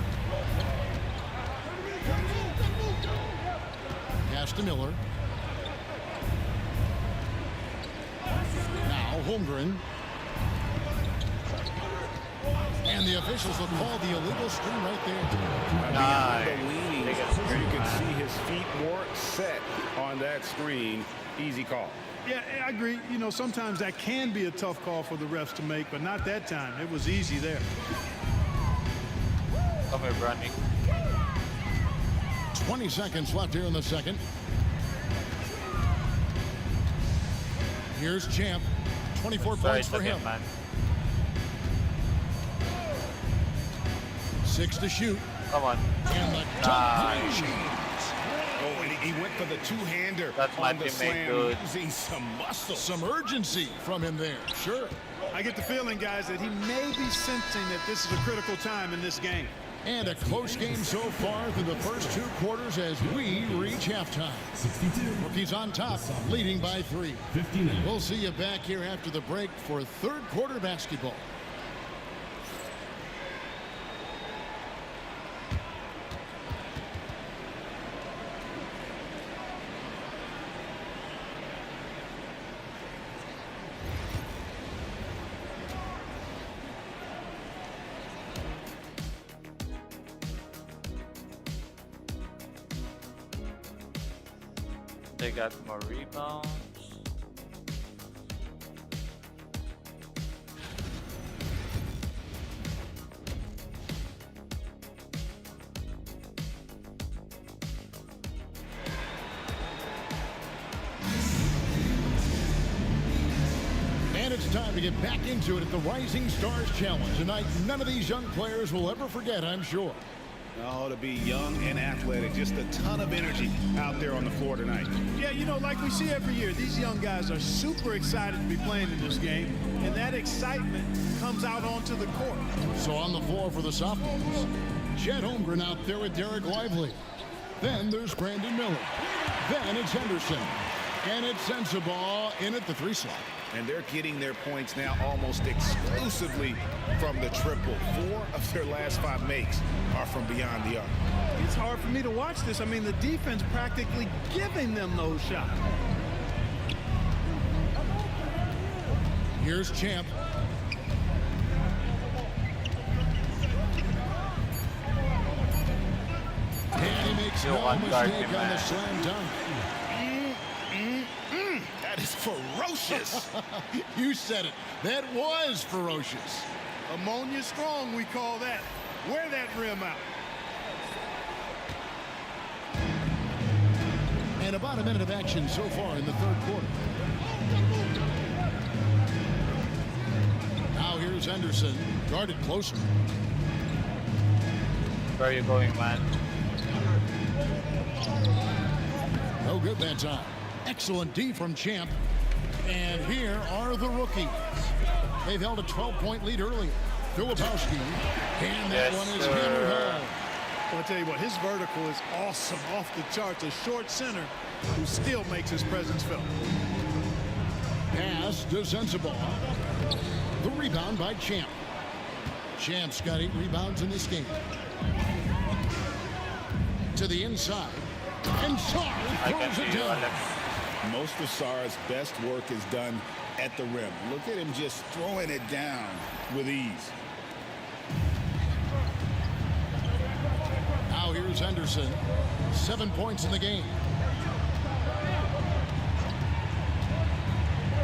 [SPEAKER 1] Pass to Miller. Now Holmgren. And the officials will call the illegal screen right there.
[SPEAKER 3] Nice. The leaning, you can see his feet more set on that screen. Easy call.
[SPEAKER 4] Yeah, I agree. You know, sometimes that can be a tough call for the refs to make, but not that time. It was easy there.
[SPEAKER 2] Come here, Brandon.
[SPEAKER 1] 20 seconds left here in the second. Here's Champ. 24 points for him.
[SPEAKER 2] Man.
[SPEAKER 1] 6 to shoot.
[SPEAKER 2] Come on.
[SPEAKER 1] And the dunk by James.
[SPEAKER 3] Oh, and he went for the two-hander
[SPEAKER 2] That's my
[SPEAKER 3] on the
[SPEAKER 2] teammate,
[SPEAKER 3] slam,
[SPEAKER 2] dude.
[SPEAKER 3] using some muscle.
[SPEAKER 1] Some urgency from him there. Sure.
[SPEAKER 4] I get the feeling, guys, that he may be sensing that this is a critical time in this game.
[SPEAKER 1] And a close game so far through the first 2 quarters as we reach halftime.
[SPEAKER 7] 62.
[SPEAKER 1] Rookies on top, leading by 3.
[SPEAKER 7] 59.
[SPEAKER 1] We'll see you back here after the break for third quarter basketball.
[SPEAKER 2] They got more rebounds.
[SPEAKER 1] And it's time to get back into it at the Rising Stars Challenge. Tonight, none of these young players will ever forget, I'm sure.
[SPEAKER 3] Oh, to be young and athletic, just a ton of energy out there on the floor tonight.
[SPEAKER 4] Yeah, you know, like we see every year, these young guys are super excited to be playing in this game, and that excitement comes out onto the court.
[SPEAKER 1] So on the floor for the sophomores, Chet Holmgren out there with Derek Lively. Then there's Brandon Miller. Then it's Henderson. And it's Sensabaugh in at the 3 slot.
[SPEAKER 3] And they're getting their points now almost exclusively from the triple. 4 of their last 5 makes are from beyond the arc.
[SPEAKER 4] It's hard for me to watch this. I mean, the defense practically giving them those shots.
[SPEAKER 1] Here's Champ. And he makes no mistake on the slam dunk.
[SPEAKER 3] That is ferocious.
[SPEAKER 1] You said it. That was ferocious.
[SPEAKER 4] Ammonia strong, we call that. Wear that rim out.
[SPEAKER 1] And about a minute of action so far in the third quarter. Now here's Henderson, guarded closer.
[SPEAKER 2] Where are you going, man?
[SPEAKER 1] No good that time. Excellent D from Champ. And here are the rookies. They've held a 12-point lead earlier. Filipowski, and that
[SPEAKER 2] Yes,
[SPEAKER 1] one is
[SPEAKER 2] sir.
[SPEAKER 1] hammered home.
[SPEAKER 4] Well, I'll tell you what, his vertical is awesome, off the charts. A short center who still makes his presence felt.
[SPEAKER 1] Pass to Sensabaugh. The rebound by Champ. Champ's got 8 rebounds in this game. To the inside. And Sarr
[SPEAKER 2] I can
[SPEAKER 1] throws
[SPEAKER 2] see
[SPEAKER 1] it
[SPEAKER 2] you,
[SPEAKER 1] down.
[SPEAKER 2] Alex.
[SPEAKER 5] Most of Sarr's best work is done at the rim. Look at him just throwing it down with ease.
[SPEAKER 1] Now here's Henderson. 7 points in the game.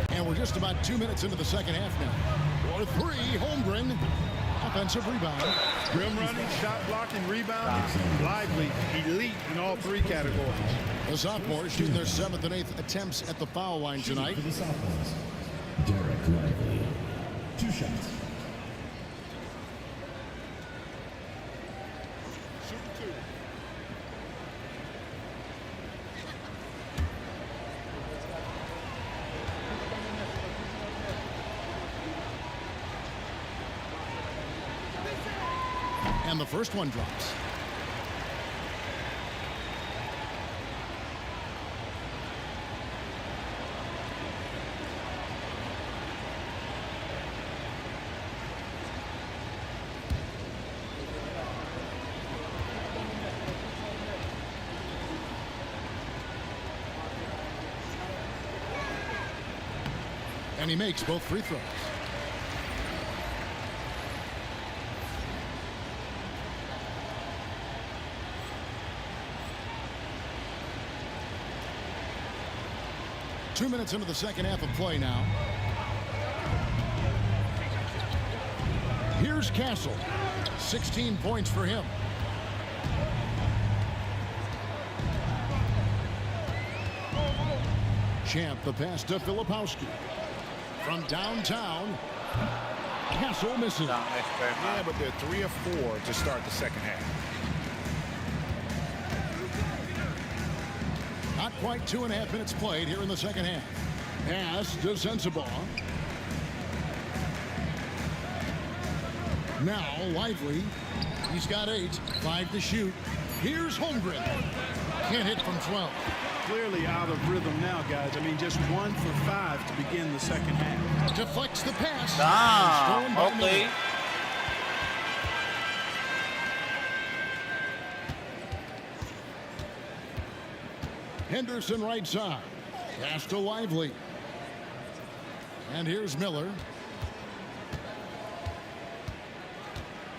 [SPEAKER 1] And we're just about 2 minutes into the second half now. For 3, Holmgren. Offensive rebound.
[SPEAKER 4] Rim running, shot blocking, rebounding, lively, elite in all 3 categories.
[SPEAKER 1] The sophomores shooting their 7th and 8th attempts at the foul line tonight.
[SPEAKER 7] For the sophomores, Derek Lively. 2 shots.
[SPEAKER 1] And the first one drops. And he makes both free throws. Two minutes into the second half of play now. Here's Castle. 16 points for him. Champ, the pass to Filipowski. From downtown, Castle misses.
[SPEAKER 5] Yeah, but they're 3 of 4 to start the second half.
[SPEAKER 1] Not quite 2.5 minutes played here in the second half. Pass to Sensabaugh. Now Lively. He's got 8. 5 to shoot. Here's Holmgren. Can't hit from 12.
[SPEAKER 4] Clearly out of rhythm now, guys. I mean, just 1 for 5 to begin the second half.
[SPEAKER 1] Deflects the pass.
[SPEAKER 2] Ah,
[SPEAKER 1] Stolen by
[SPEAKER 2] okay.
[SPEAKER 1] Miller. Henderson right side. Pass to Lively. And here's Miller.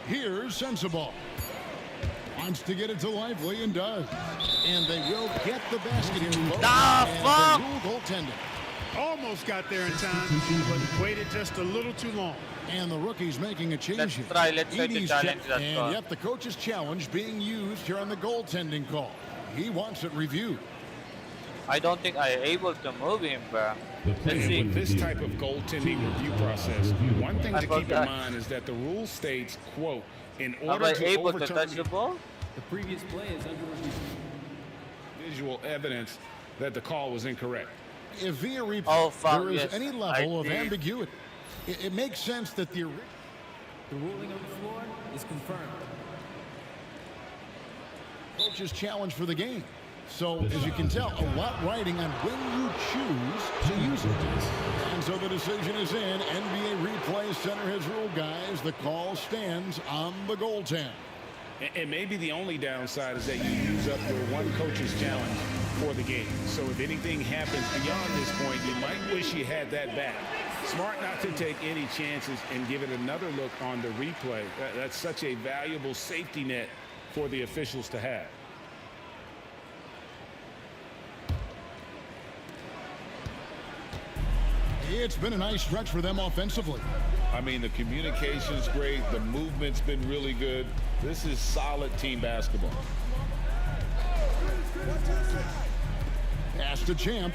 [SPEAKER 1] Here's Sensabaugh. Wants to get it to Lively and does. And they will get the basket here.
[SPEAKER 2] Ah,
[SPEAKER 1] and the rule goaltending.
[SPEAKER 4] Almost got there in time, but waited just a little too long.
[SPEAKER 1] And the rookie's making a change
[SPEAKER 2] Let's
[SPEAKER 1] here.
[SPEAKER 2] try to
[SPEAKER 1] Edie's
[SPEAKER 2] challenge that
[SPEAKER 1] and
[SPEAKER 2] call.
[SPEAKER 1] yet the coach's challenge being used here on the goaltending call. He wants it reviewed.
[SPEAKER 2] I don't think I able to move him, bro. Let's see.
[SPEAKER 5] With this type of goaltending review process, one thing to keep in
[SPEAKER 2] forgot.
[SPEAKER 5] mind is that the rule states, quote, in
[SPEAKER 2] Am
[SPEAKER 5] order
[SPEAKER 2] I
[SPEAKER 5] to
[SPEAKER 2] able to
[SPEAKER 5] overturn
[SPEAKER 2] touch the ball?
[SPEAKER 8] The previous play is under review.
[SPEAKER 5] visual evidence that the call was incorrect.
[SPEAKER 1] If via replay
[SPEAKER 2] Oh, fuck,
[SPEAKER 1] there is
[SPEAKER 2] yes.
[SPEAKER 1] any level
[SPEAKER 2] I
[SPEAKER 1] of
[SPEAKER 2] did.
[SPEAKER 1] ambiguity, it makes sense that the
[SPEAKER 8] The ruling on the floor is confirmed.
[SPEAKER 1] coach's challenge for the game. So, as you can tell, a lot riding on when you choose to use it. And so the decision is in. NBA Replay Center has ruled, guys. The call stands on the goaltend.
[SPEAKER 5] And maybe the only downside is that you use up your one coach's challenge for the game. So if anything happens beyond this point, you might wish you had that back. Smart not to take any chances and give it another look on the replay. That's such a valuable safety net for the officials to have.
[SPEAKER 1] It's been a nice stretch for them offensively.
[SPEAKER 5] I mean, the communication's great. The movement's been really good. This is solid team basketball.
[SPEAKER 1] Pass to Champ.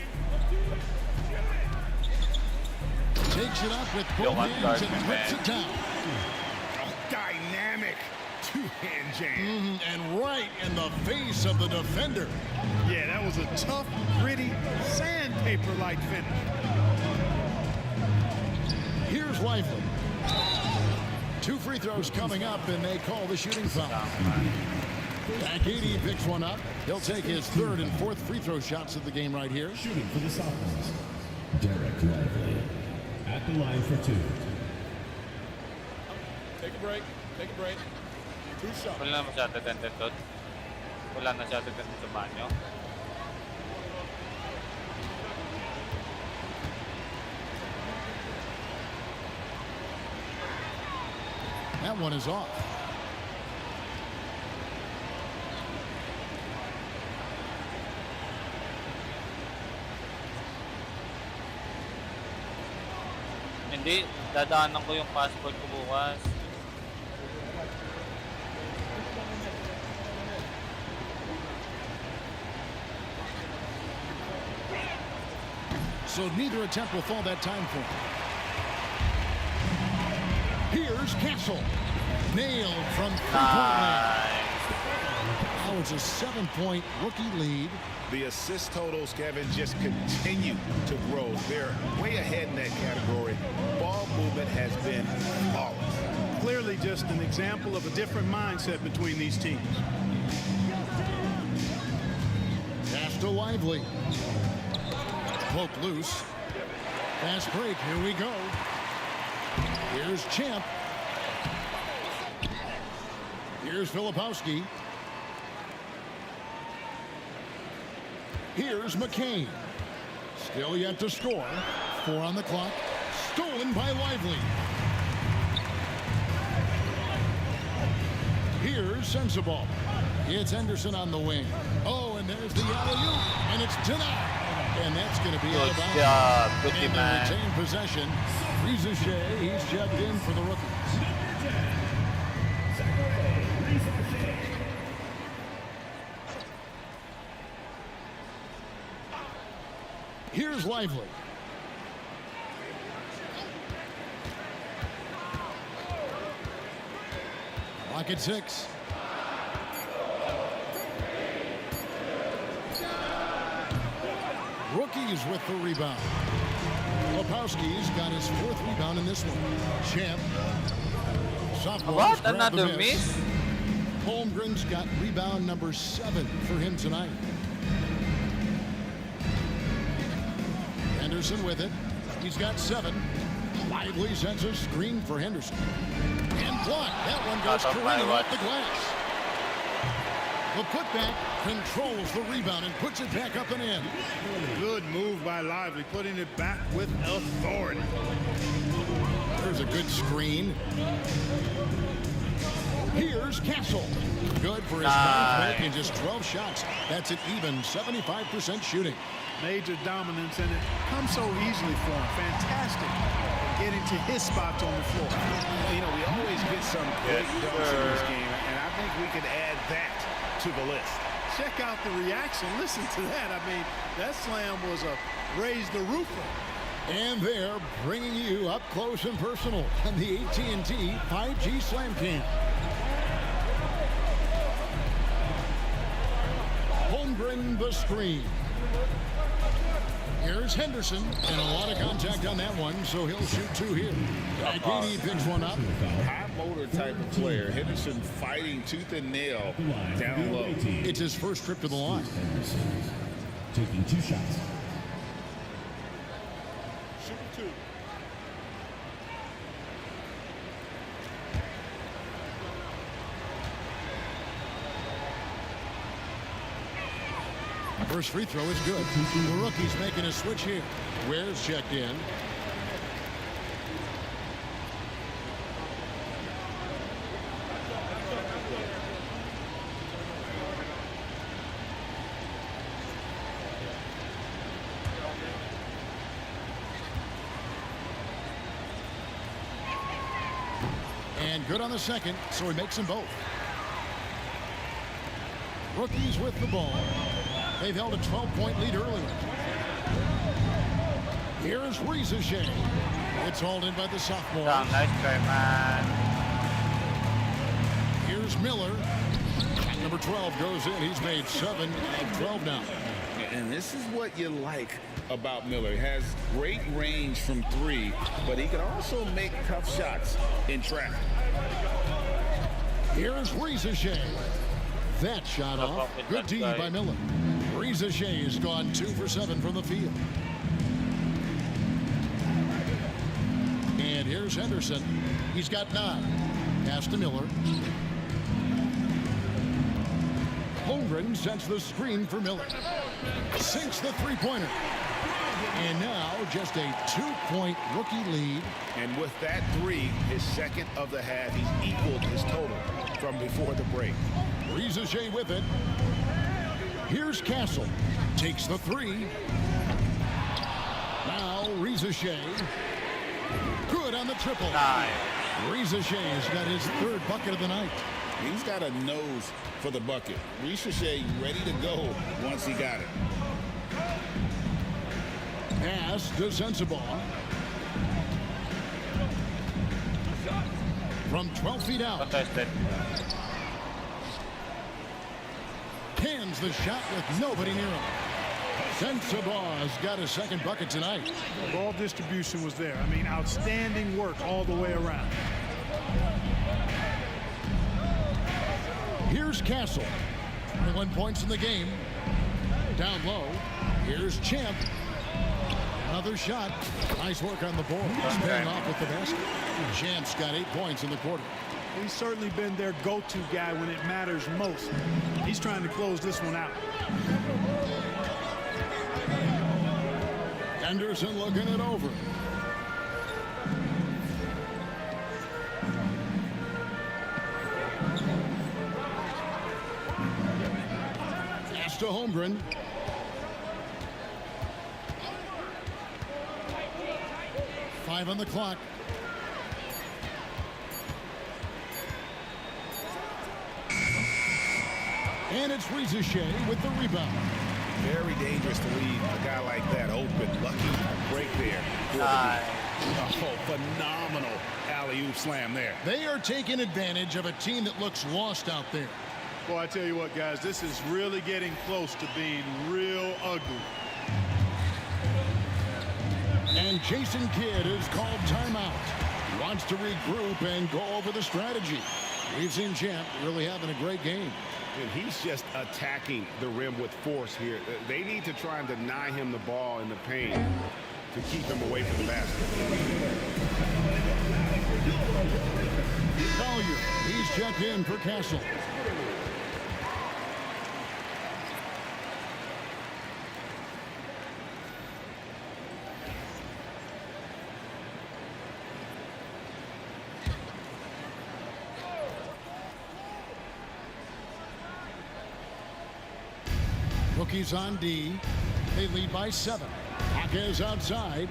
[SPEAKER 1] Takes it up with both
[SPEAKER 2] one
[SPEAKER 1] hands and
[SPEAKER 2] guard,
[SPEAKER 1] puts
[SPEAKER 2] man.
[SPEAKER 1] it down.
[SPEAKER 3] Dynamic two-hand jam.
[SPEAKER 1] And right in the face of the defender.
[SPEAKER 4] Yeah, that was a tough, gritty, sandpaper-like finish.
[SPEAKER 1] Here's Lively. 2 free throws coming up, and they call the shooting foul. Back 80 picks one up. He'll take his 3rd and 4th free throw shots of the game right here.
[SPEAKER 7] Shooting for the sophomores, Derek Lively. At the line for 2.
[SPEAKER 5] Take a break. Take a break. 2 shots.
[SPEAKER 2] Wala na masyado ganda doon. Wala na masyado ganda sa banyo.
[SPEAKER 1] That one is off.
[SPEAKER 2] Hindi, dadaanan ko yung passport ko bukas.
[SPEAKER 1] So neither attempt will fall that time for him. Here's Castle. Nailed from 3-point land. Now it's a 7-point rookie lead.
[SPEAKER 3] The assist totals, Kevin, just continue to grow. They're way ahead in that category. Ball movement has been flawless.
[SPEAKER 4] Clearly just an example of a different mindset between these teams.
[SPEAKER 1] Pass to Lively. Poke loose. Fast break. Here we go. Here's Champ. Here's Filipowski. Here's McCain. Still yet to score. 4 on the clock. Stolen by Lively. Here's Sensible. It's Henderson on the wing. Oh, and there's the alley-oop, and it's denied. And that's going to be out of bounds.
[SPEAKER 2] Good job. Good
[SPEAKER 1] And
[SPEAKER 2] man.
[SPEAKER 1] they retain possession. Rizouche, he's checked in for the rookies. Here's Lively. Clock at 6. Rookies with the rebound. Lepowski's got his 4th rebound in this one. Champ. Sophomore.
[SPEAKER 2] What? Another miss?
[SPEAKER 1] Holmgren's got rebound number 7 for him tonight. Henderson with it. He's got 7. Lively sends a screen for Henderson. And blocked. That one goes careening off the glass. The putback controls the rebound and puts it back up and in.
[SPEAKER 4] Good move by Lively, putting it back with authority.
[SPEAKER 1] There's a good screen. Here's Castle. Good for his 9th make in just 12 shots. That's an even 75% shooting.
[SPEAKER 4] Major dominance, and it comes so easily for him. Fantastic getting to his spots on the floor.
[SPEAKER 3] You know, we always get some great dunks in this game, and I think we could add that to the list.
[SPEAKER 4] Check out the reaction. Listen to that. I mean, that slam was a raise the roofer.
[SPEAKER 1] And they're bringing you up close and personal on the AT&T 5G Slam Cam. Holmgren the screen. Here's Henderson, and a lot of contact on that one, so he'll shoot 2 here. Akini picks one up.
[SPEAKER 5] High motor type of player. Henderson fighting tooth and nail down low.
[SPEAKER 1] It's his first trip to the line.
[SPEAKER 7] Henderson taking 2 shots.
[SPEAKER 5] Shoot 2.
[SPEAKER 1] First free throw is good. The rookie's making a switch here. Ware's checked in. And good on the second, so he makes them both. Rookies with the ball. They've held a 12-point lead earlier. Here's Rizouche. It's hauled in by the sophomore.
[SPEAKER 2] Nice try, man.
[SPEAKER 1] Here's Miller. Number 12 goes in. He's made 7 of 12 now.
[SPEAKER 5] Yeah, And this is what you like about Miller. He has great range from three, but he can also make tough shots in traffic.
[SPEAKER 1] Here's Shea. That shot off. Good D by Miller. Shea has gone 2 for 7 from the field. And here's Henderson. He's got 9. Pass to Miller. Holmgren sets the screen for Miller. Sinks the three-pointer. And now just a 2-point rookie lead.
[SPEAKER 3] And with that three, his second of the half, he's equaled his total from before the break.
[SPEAKER 1] Shea with it. Here's Castle. Takes the three. Now Shea. Good on the triple. Shea has got his 3rd bucket of the night.
[SPEAKER 5] He's got a nose for the bucket. Shea ready to go once he got it.
[SPEAKER 1] Pass to Sensabaugh. From 12 feet out. Cans the shot with nobody near him. Sensabaugh's got his 2nd bucket tonight.
[SPEAKER 4] The ball distribution was there. I mean, outstanding work all the way around.
[SPEAKER 1] Here's Castle. 21 points in the game. Down low. Here's Champ. Another shot. Nice work on the board. He's paying off with the basket. Champ's got 8 points in the quarter.
[SPEAKER 4] He's certainly been their go-to guy when it matters most. He's trying to close this one out.
[SPEAKER 1] Henderson looking it over. Pass to Holmgren. Five on the clock. And it's Shea with the rebound.
[SPEAKER 3] Very dangerous to leave a guy like that open. Lucky break there. Oh, phenomenal alley-oop slam there.
[SPEAKER 1] They are taking advantage of a team that looks lost out there.
[SPEAKER 4] Well, I tell you what, guys, this is really getting close to being real ugly.
[SPEAKER 1] And Jason Kidd has called timeout. He wants to regroup and go over the strategy. We've seen Champ really having a great game.
[SPEAKER 3] And he's just attacking the rim with force here. They need to try and deny him the ball in the paint to keep him away from the basket.
[SPEAKER 1] Collier, he's checked in for Castle. Rookies on D. They lead by 7. Jaquez outside.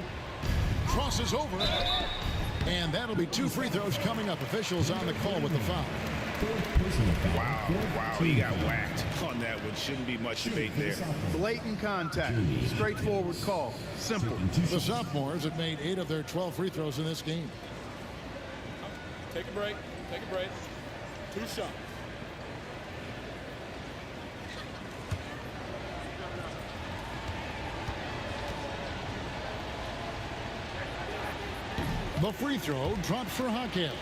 [SPEAKER 1] Crosses over. And that'll be 2 free throws coming up. Officials on the call with the foul.
[SPEAKER 3] Wow, he got whacked on that one. Shouldn't be much debate there.
[SPEAKER 4] Blatant contact. Straightforward call. Simple.
[SPEAKER 1] The sophomores have made 8 of their 12 free throws in this game.
[SPEAKER 9] Take a break. Take a break. 2 shots.
[SPEAKER 1] The free throw dropped for Jaquez.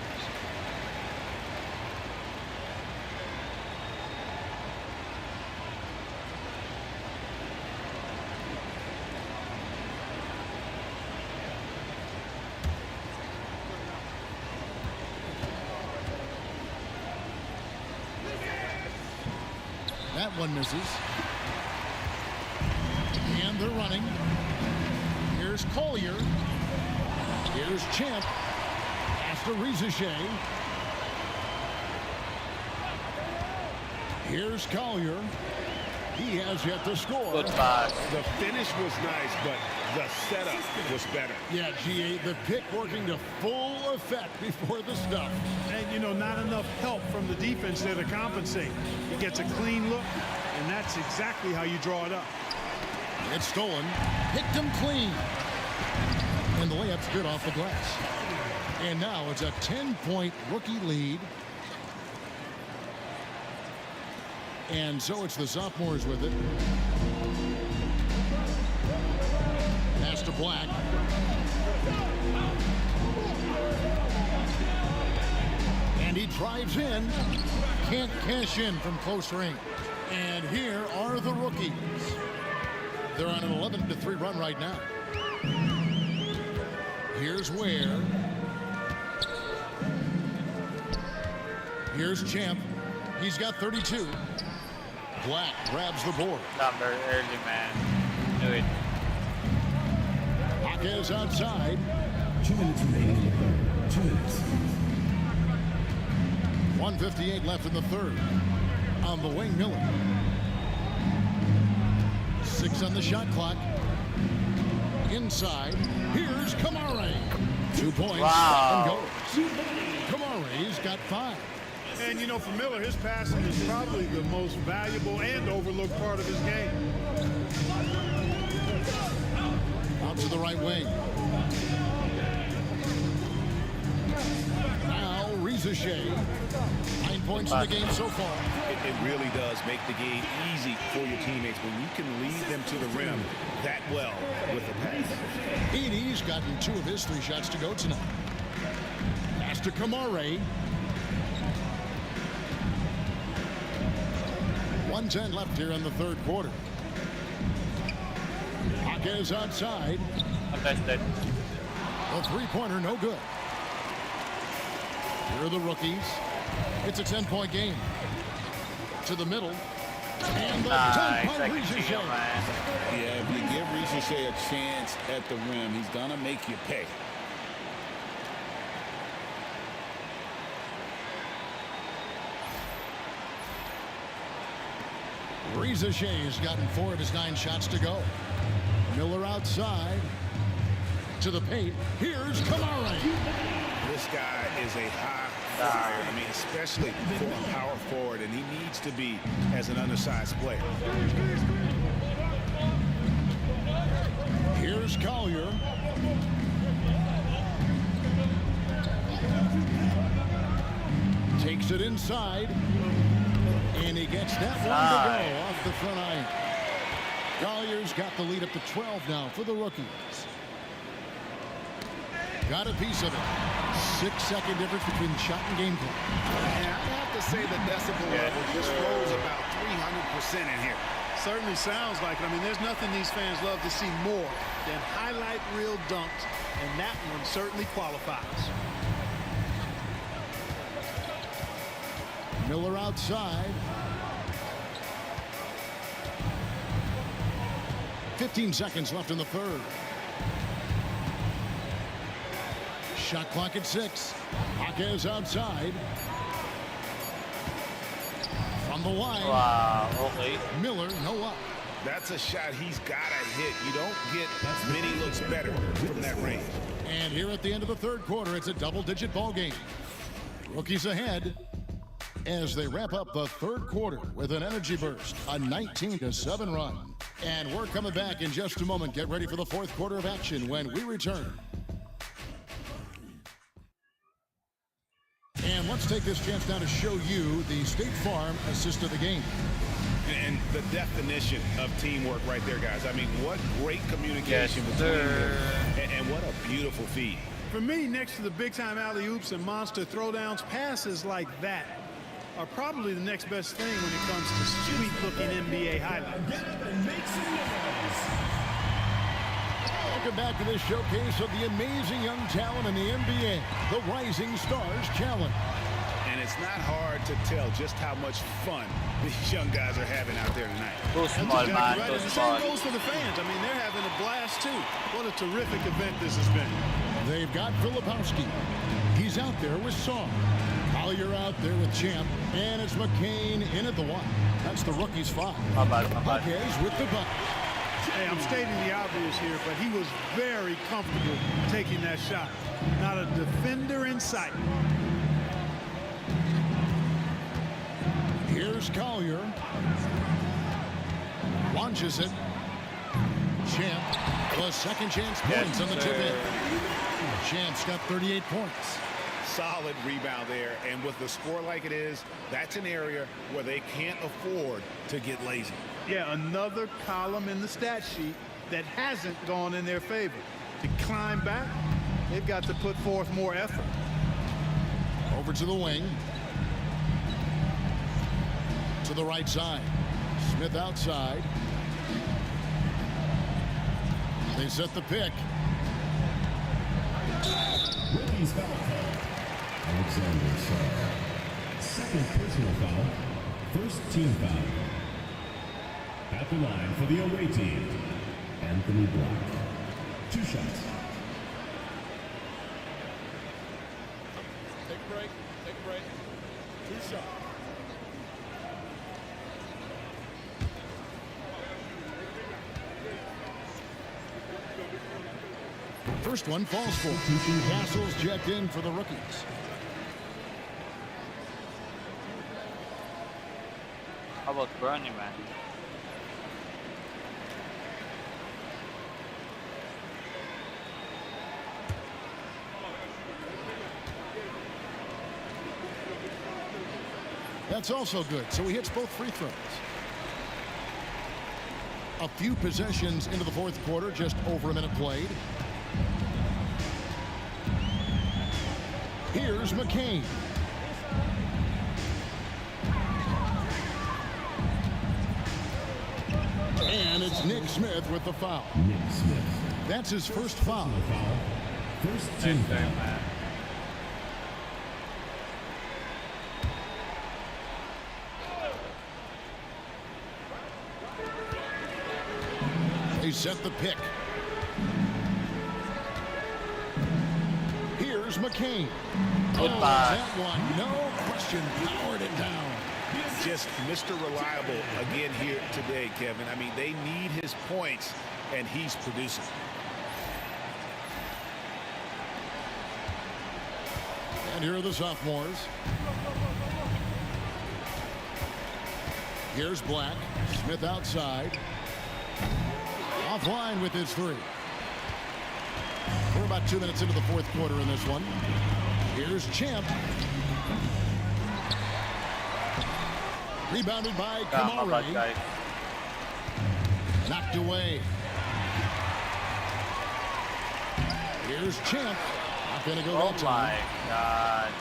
[SPEAKER 1] That one misses. And they're running. Here's Collier. Here's Champ. Pass to Shea. Here's Collier. He has yet to score.
[SPEAKER 2] Good pass.
[SPEAKER 3] The finish was nice, but the setup was better.
[SPEAKER 1] Yeah, GA, the pick working to full effect before the stuff.
[SPEAKER 4] And, you know, not enough help from the defense there to compensate. He gets a clean look, and that's exactly how you draw it up.
[SPEAKER 1] It's stolen. Picked him clean. And the layup's good off the glass. And now it's a 10-point rookie lead. And so it's the sophomores with it. Black. And he drives in. Can't cash in from close range. And here are the rookies. They're on an 11-3 run right now. Here's Ware. Here's Champ. He's got 32. Black grabs the board.
[SPEAKER 2] Number early, man. Do it.
[SPEAKER 1] Jaquez outside.
[SPEAKER 7] 2 minutes remaining in the third. 2 minutes.
[SPEAKER 1] 1:58 left in the third. On the wing, Miller. 6 on the shot clock. Inside. Here's Kamare. 2 points.
[SPEAKER 2] Wow.
[SPEAKER 1] And goes. Kamare's got 5.
[SPEAKER 4] And, you know, for Miller, his passing is probably the most valuable and overlooked part of his game.
[SPEAKER 1] Out to the right wing. Now, Rizashea. 9 points in the game so far.
[SPEAKER 3] It really does make the game easy for your teammates when you can lead them to the rim that well with the pass.
[SPEAKER 1] Edey's gotten 2 of his 3 shots to go tonight. Pass to Kamare. 1:10 left here in the third quarter. Jaquez outside.
[SPEAKER 2] Contested.
[SPEAKER 1] The three-pointer, no good. Here are the rookies. It's a 10-point game. To the middle. And the dunk by Rizashea.
[SPEAKER 5] Yeah, if you give Rizashea a chance at the rim, he's going to make you pay.
[SPEAKER 1] Rizashea's gotten 4 of his 9 shots to go. Miller outside. To the paint. Here's Kamare.
[SPEAKER 3] This guy is a high flyer. I mean, especially for a power forward, and he needs to be as an undersized player.
[SPEAKER 1] Here's Collier. Takes it inside. And he gets that one to go off the front eye. Collier's got the lead up to 12 now for the rookies. Got a piece of it. 6-second difference between shot and game clock.
[SPEAKER 3] And I have to say the decibel level just rose about 300% in here.
[SPEAKER 4] Certainly sounds like it. I mean, there's nothing these fans love to see more than highlight reel dunks, and that one certainly qualifies.
[SPEAKER 1] Miller outside. 15 seconds left in the third. Shot clock at 6. Jaquez outside. From the line.
[SPEAKER 2] Wow, okay.
[SPEAKER 1] Miller, no up.
[SPEAKER 3] That's a shot he's got to hit. You don't get many looks better from that range.
[SPEAKER 1] And here at the end of the third quarter, it's a double-digit ball game. Rookies ahead as they wrap up the third quarter with an energy burst, a 19-7 run. And we're coming back in just a moment. Get ready for the fourth quarter of action when we return. And let's take this chance now to show you the State Farm assist of the game.
[SPEAKER 3] And the definition of teamwork right there, guys. I mean, what great communication between them. And what a beautiful feed.
[SPEAKER 4] For me, next to the big-time alley-oops and monster throwdowns, passes like that are probably the next best thing when it comes to sweet-looking NBA highlights.
[SPEAKER 1] Welcome back to this showcase of the amazing young talent in the NBA, the Rising Stars Challenge.
[SPEAKER 3] And it's not hard to tell just how much fun these young guys are having out there tonight.
[SPEAKER 2] Too small, man.
[SPEAKER 4] Right.
[SPEAKER 2] Too
[SPEAKER 4] And the
[SPEAKER 2] small.
[SPEAKER 4] same goes for the fans. I mean, they're having a blast, too. What a terrific event this has been.
[SPEAKER 1] They've got Filipowski. He's out there with Song. Collier out there with Champ. And it's McCain in at the 1. That's the rookie's 5.
[SPEAKER 2] My bad, my bad.
[SPEAKER 1] Jaquez with the bucket.
[SPEAKER 4] Hey, I'm stating the obvious here, but he was very comfortable taking that shot. Not a defender in sight.
[SPEAKER 1] Here's Collier. Launches it. Champ. The second chance points on the tip in. Champ's got 38 points.
[SPEAKER 3] Solid rebound there. And with the score like it is, that's an area where they can't afford to get lazy.
[SPEAKER 4] Yeah, another column in the stat sheet that hasn't gone in their favor. To climb back, they've got to put forth more effort.
[SPEAKER 1] Over to the wing. To the right side. Smith outside. They set the pick.
[SPEAKER 7] Rookies foul call. Alexander Shaw. Second personal foul. First team foul. At the line for the away team, Anthony Block. 2 shots.
[SPEAKER 9] Take a break. Take a break. 2 shots.
[SPEAKER 1] First one falls for. Castles checked in for the rookies.
[SPEAKER 2] How about Bernie, man?
[SPEAKER 1] That's also good. So he hits both free throws. A few possessions into the fourth quarter, just over a minute played. Here's McCain. And it's Nick Smith with the foul.
[SPEAKER 7] Nick Smith.
[SPEAKER 1] That's his first foul.
[SPEAKER 7] First team foul.
[SPEAKER 2] Man.
[SPEAKER 1] They set the pick. Here's McCain.
[SPEAKER 2] Goodbye.
[SPEAKER 1] That one, no question, powered it down.
[SPEAKER 3] Just Mr. Reliable again here today, Kevin. I mean, they need his points, and he's producing.
[SPEAKER 1] And here are the sophomores. Here's Black. Smith outside. Offline with his three. We're about 2 minutes into the fourth quarter in this one. Here's Champ. Rebounded by Kamari. Knocked away. Here's Champ. Not going to go that time.
[SPEAKER 2] Oh my God.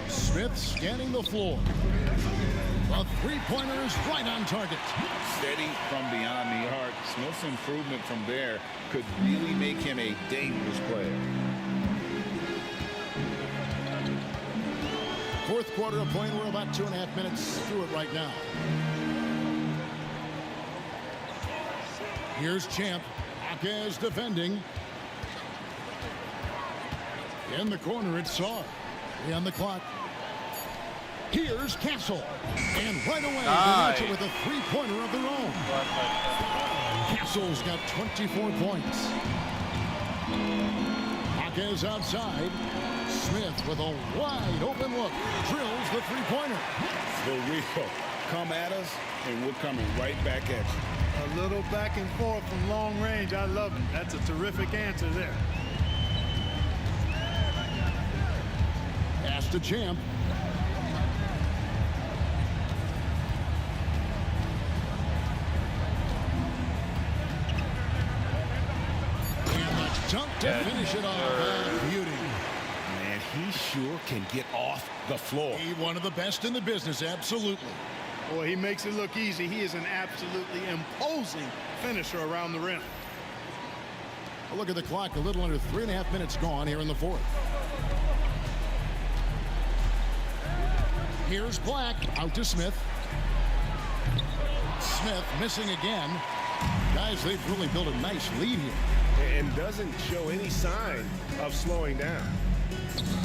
[SPEAKER 1] Smith scanning the floor. The three-pointer is right on target.
[SPEAKER 5] Steady from beyond the arc. Smith's improvement from there could really make him a dangerous player.
[SPEAKER 1] Fourth quarter of play. We're about 2.5 minutes through it right now. Here's Champ. Akez defending. In the corner, it's Saar. 3 on the clock. Here's Castle. And right away, they match it with a three-pointer of their own. Castle's got 24 points. Akez outside. Smith with a wide open look. Drills the three-pointer.
[SPEAKER 5] The real come at us, and we're coming right back at you.
[SPEAKER 4] A little back and forth from long range. I love it. That's a terrific answer there.
[SPEAKER 1] Pass to Champ. Dunk to finish it off. Beauty.
[SPEAKER 3] Man, he sure can get off the floor.
[SPEAKER 1] He one of the best in the business, absolutely.
[SPEAKER 4] Boy, he makes it look easy. He is an absolutely imposing finisher around the rim.
[SPEAKER 1] A look at the clock, a little under 3.5 minutes gone here in the fourth. Here's Black, out to Smith. Smith missing again. Guys, they've really built a nice lead here.
[SPEAKER 10] And doesn't show any sign of slowing down.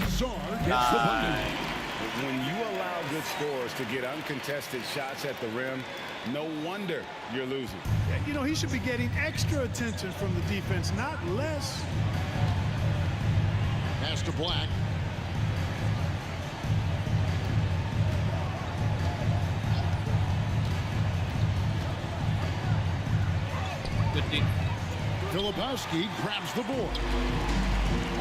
[SPEAKER 1] Saar gets the bucket.
[SPEAKER 3] When you allow good scorers to get uncontested shots at the rim, no wonder you're losing.
[SPEAKER 4] You know, he should be getting extra attention from the defense, not less.
[SPEAKER 1] Pass to Black.
[SPEAKER 2] Good thing.
[SPEAKER 1] Filipowski grabs the board.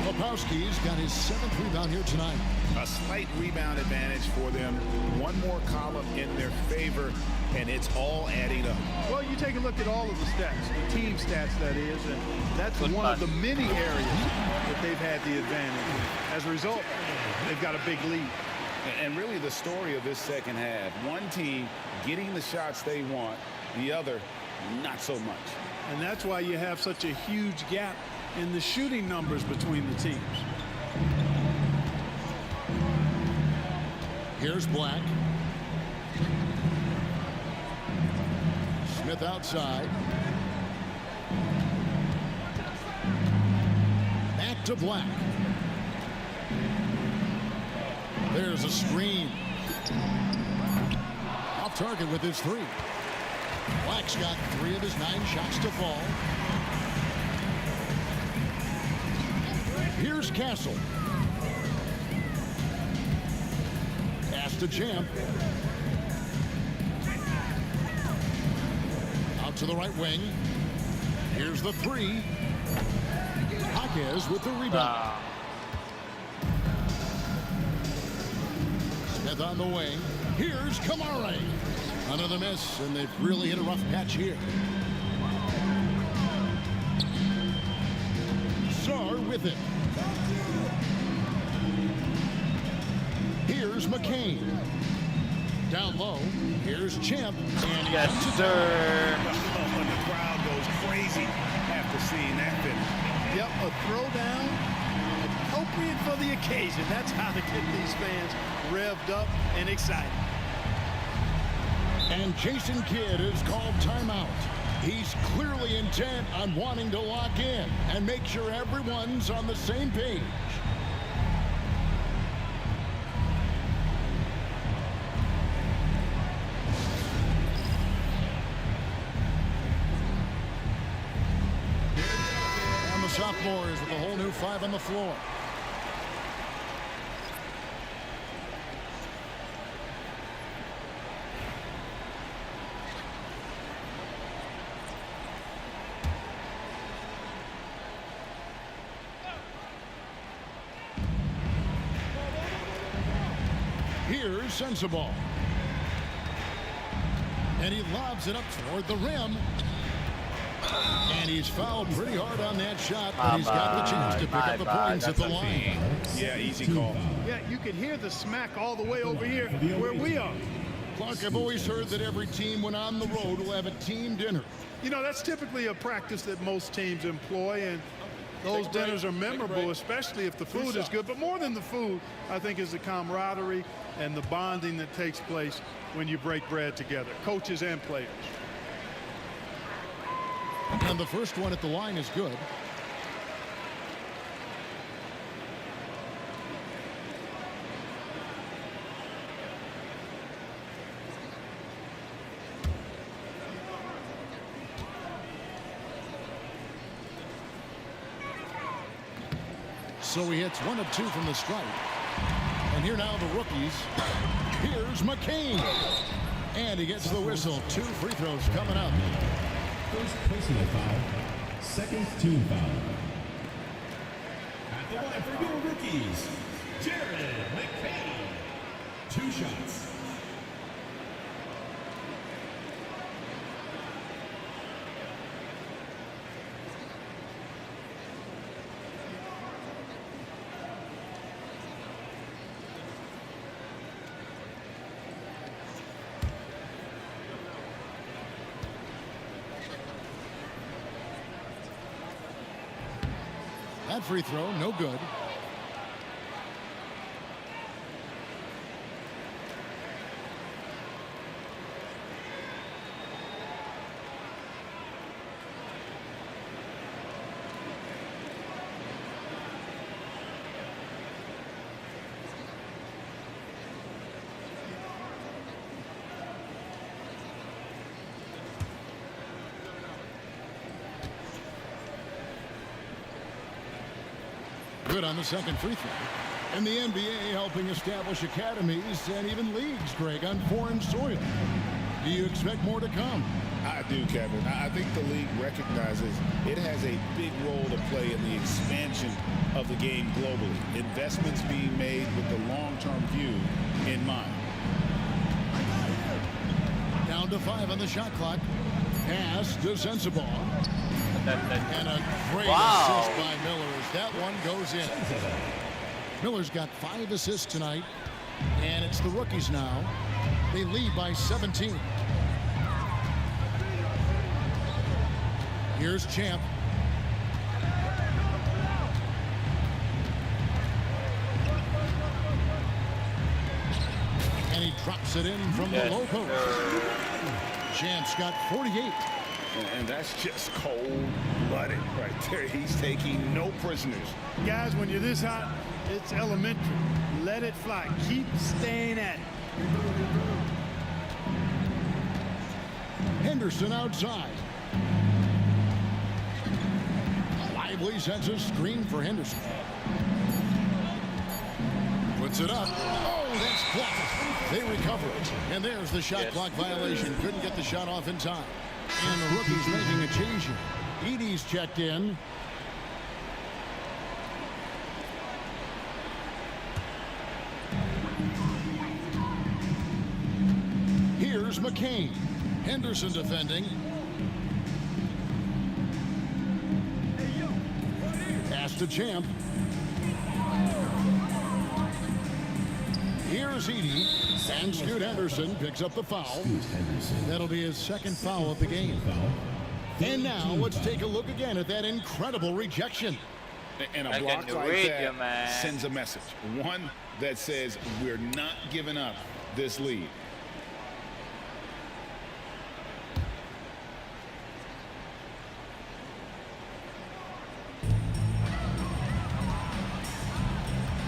[SPEAKER 1] Lepowski's got his 7th rebound here tonight.
[SPEAKER 3] A slight rebound advantage for them. One more column in their favor, and it's all adding up.
[SPEAKER 4] Well, you take a look at all of the stats, the team stats, that is, and that's one of the many areas that they've had the advantage. As a result, they've got a big lead.
[SPEAKER 5] And really the story of this second half, one team getting the shots they want, the other not so much.
[SPEAKER 4] And that's why you have such a huge gap in the shooting numbers between the teams.
[SPEAKER 1] Here's Black. Smith outside. Back to Black. There's a screen. Off target with his 3. Black's got 3 of his 9 shots to fall. Here's Castle. Pass to Champ. Out to the right wing. Here's the 3. Jaquez with the rebound. Smith on the wing. Here's Kamare. Another miss, and they've really hit a rough patch here. Sar with it. Here's McCain. Down low. Here's Champ. And
[SPEAKER 2] Yes, sir.
[SPEAKER 3] When the crowd goes crazy after seeing that finish.
[SPEAKER 4] Yep, a throwdown appropriate for the occasion. That's how to get these fans revved up and excited.
[SPEAKER 1] And Jason Kidd is called timeout. He's clearly intent on wanting to lock in and make sure everyone's on the same page. And the sophomores with a whole new 5 on the floor. Here's Sensabaugh. And he lobs it up toward the rim. And he's fouled pretty hard on that shot, but he's got the chance to pick up the points at the line.
[SPEAKER 3] Yeah, easy call.
[SPEAKER 4] Yeah, you can hear the smack all the way over here where we are.
[SPEAKER 1] Clark, I've always heard that every team when on the road will have a team dinner.
[SPEAKER 4] You know, that's typically a practice that most teams employ, and those dinners are memorable, especially if the food is good. But more than the food, I think, is the camaraderie and the bonding that takes place when you break bread together, coaches and players.
[SPEAKER 1] And the first one at the line is good. So he hits 1 of 2 from the stripe. And here now the rookies. Here's McCain. And he gets the whistle. 2 free throws coming up.
[SPEAKER 7] First personal foul, second team foul. At the line for your rookies, Jared McCain. 2 shots.
[SPEAKER 1] That free throw, no good. Good on the second free throw. And the NBA helping establish academies and even leagues, Greg, on foreign soil. Do you expect more to come?
[SPEAKER 3] I
[SPEAKER 5] do, Kevin. I think the league recognizes it has a big role to play in the expansion of the game globally. Investments being made with the long-term view in mind.
[SPEAKER 1] Down to 5 on the shot clock. Pass to Sensabaugh. And a great assist by Miller as that one goes in. Miller's got 5 assists tonight. And it's the rookies now. They lead by 17. Here's Champ. And he drops it in from the low post. Champ's got 48.
[SPEAKER 3] And that's just cold-blooded right there. He's taking no prisoners.
[SPEAKER 4] Guys, when you're this hot, it's elementary. Let it fly. Keep staying at it.
[SPEAKER 1] Henderson outside. Lively sends a screen for Henderson. Puts it up. Oh, that's blocked. They recover it. And there's the shot clock violation. Couldn't get the shot off in time. And the rookie's making a change here. Edey's checked in. Here's McCain. Henderson defending. Pass to Champ. Here's Edey. And Scoot Henderson picks up the foul. That'll be his second foul of the game. And now let's take a look again at that incredible rejection.
[SPEAKER 5] And a block like that sends a message. One that says we're not giving up this lead.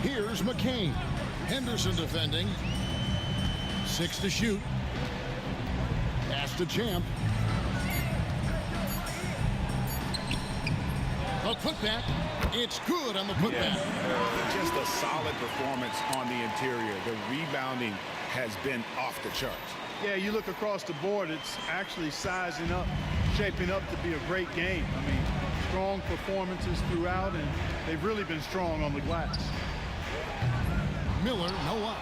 [SPEAKER 1] Here's McCain. Henderson defending. 6 to shoot. Pass to Champ. A putback. It's good on the putback.
[SPEAKER 3] Just a solid performance on the interior. The rebounding has been off the charts.
[SPEAKER 4] Yeah, you look across the board, it's actually sizing up, shaping up to be a great game. I mean, strong performances throughout, and they've really been strong on the glass.
[SPEAKER 1] Miller, no up.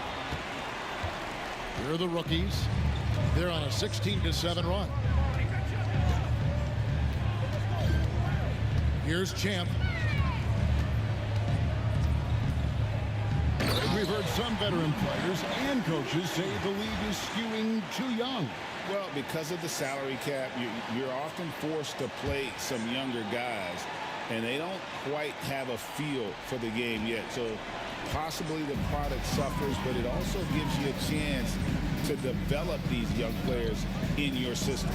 [SPEAKER 1] Here are the rookies. They're on a 16-7 run. Here's Champ. We've heard some veteran players and coaches say the league is skewing too young.
[SPEAKER 5] Well, because of the salary cap, you're often forced to play some younger guys, and they don't quite have a feel for the game yet. So possibly the product suffers, but it also gives you a chance to develop these young players in your system.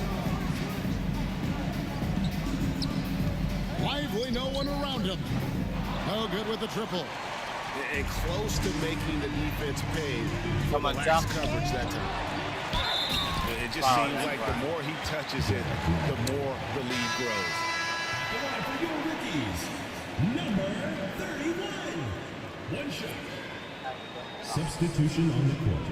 [SPEAKER 1] Lively, no one around him. No good with the triple.
[SPEAKER 3] And close to making the defense pay for the last coverage that time. It just seems like the more he touches it, the more the lead grows.
[SPEAKER 7] For your rookies, number 31. One shot. Substitution on the court.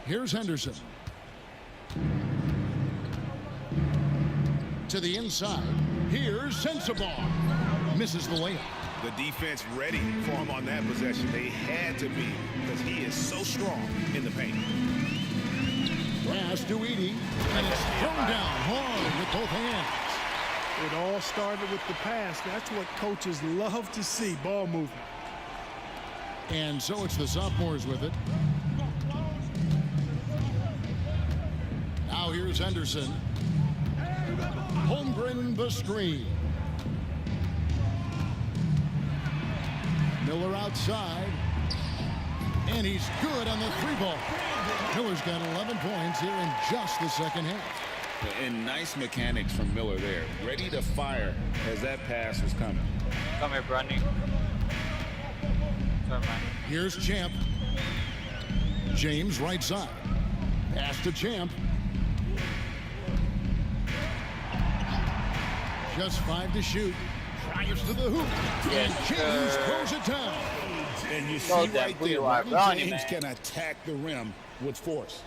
[SPEAKER 1] Here's Henderson. To the inside. Here's Sensabaugh. Misses the layup.
[SPEAKER 3] The defense ready for him on that possession. They had to be, because he is so strong in the paint.
[SPEAKER 1] Pass to Edey. And it's thrown down hard with both hands.
[SPEAKER 4] It all started with the pass. That's what coaches love to see, ball movement.
[SPEAKER 1] And so it's the sophomores with it. Now here's Henderson. Holmgren the screen. Miller outside. And he's good on the 3-ball. Miller's got 11 points here in just the second half.
[SPEAKER 5] And nice mechanics from Miller there. Ready to fire as that pass was coming.
[SPEAKER 2] Come here, Brownie. Sorry, man.
[SPEAKER 1] Here's Champ. James right side. Pass to Champ. Just 5 to shoot. Drives to the hoop. And James throws it down.
[SPEAKER 5] And you see
[SPEAKER 2] So
[SPEAKER 5] right
[SPEAKER 2] who you
[SPEAKER 5] there,
[SPEAKER 2] are,
[SPEAKER 5] Bronny
[SPEAKER 2] Bronny,
[SPEAKER 5] James
[SPEAKER 2] man.
[SPEAKER 5] can attack the rim with force.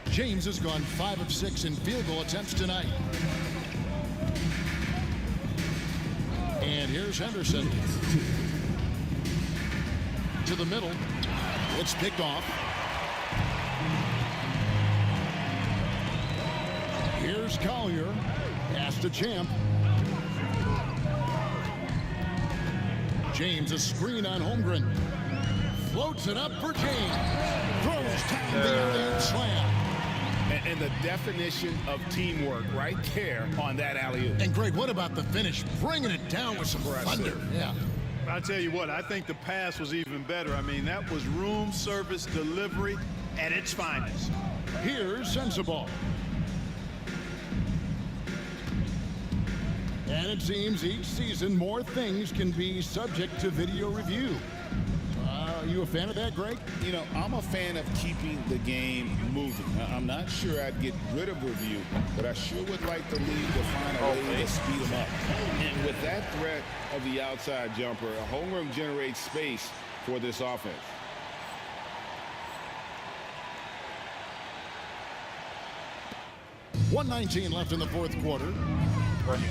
[SPEAKER 1] James has gone 5 of 6 in field goal attempts tonight. And here's Henderson. To the middle. It's picked off. Here's Collier. Pass to Champ. James a screen on Holmgren. Floats it up for James. Throws down the alley-oop slam.
[SPEAKER 3] And the definition of teamwork right there on that alley-oop.
[SPEAKER 1] And Greg, what about the finish? Bringing it down with some thunder. Yeah.
[SPEAKER 4] I'll tell you what, I think the pass was even better. I mean, that was room service delivery at its finest.
[SPEAKER 1] Here's Sensabaugh. And it seems each season more things can be subject to video review. Are you a fan of that, Greg?
[SPEAKER 5] You know, I'm a fan of keeping the game moving. I'm not sure I'd get rid of review, but I sure would like the league to find a way to speed them up. And with that threat of the outside jumper, Holmgren generates space for this offense.
[SPEAKER 1] .119 left in the fourth quarter.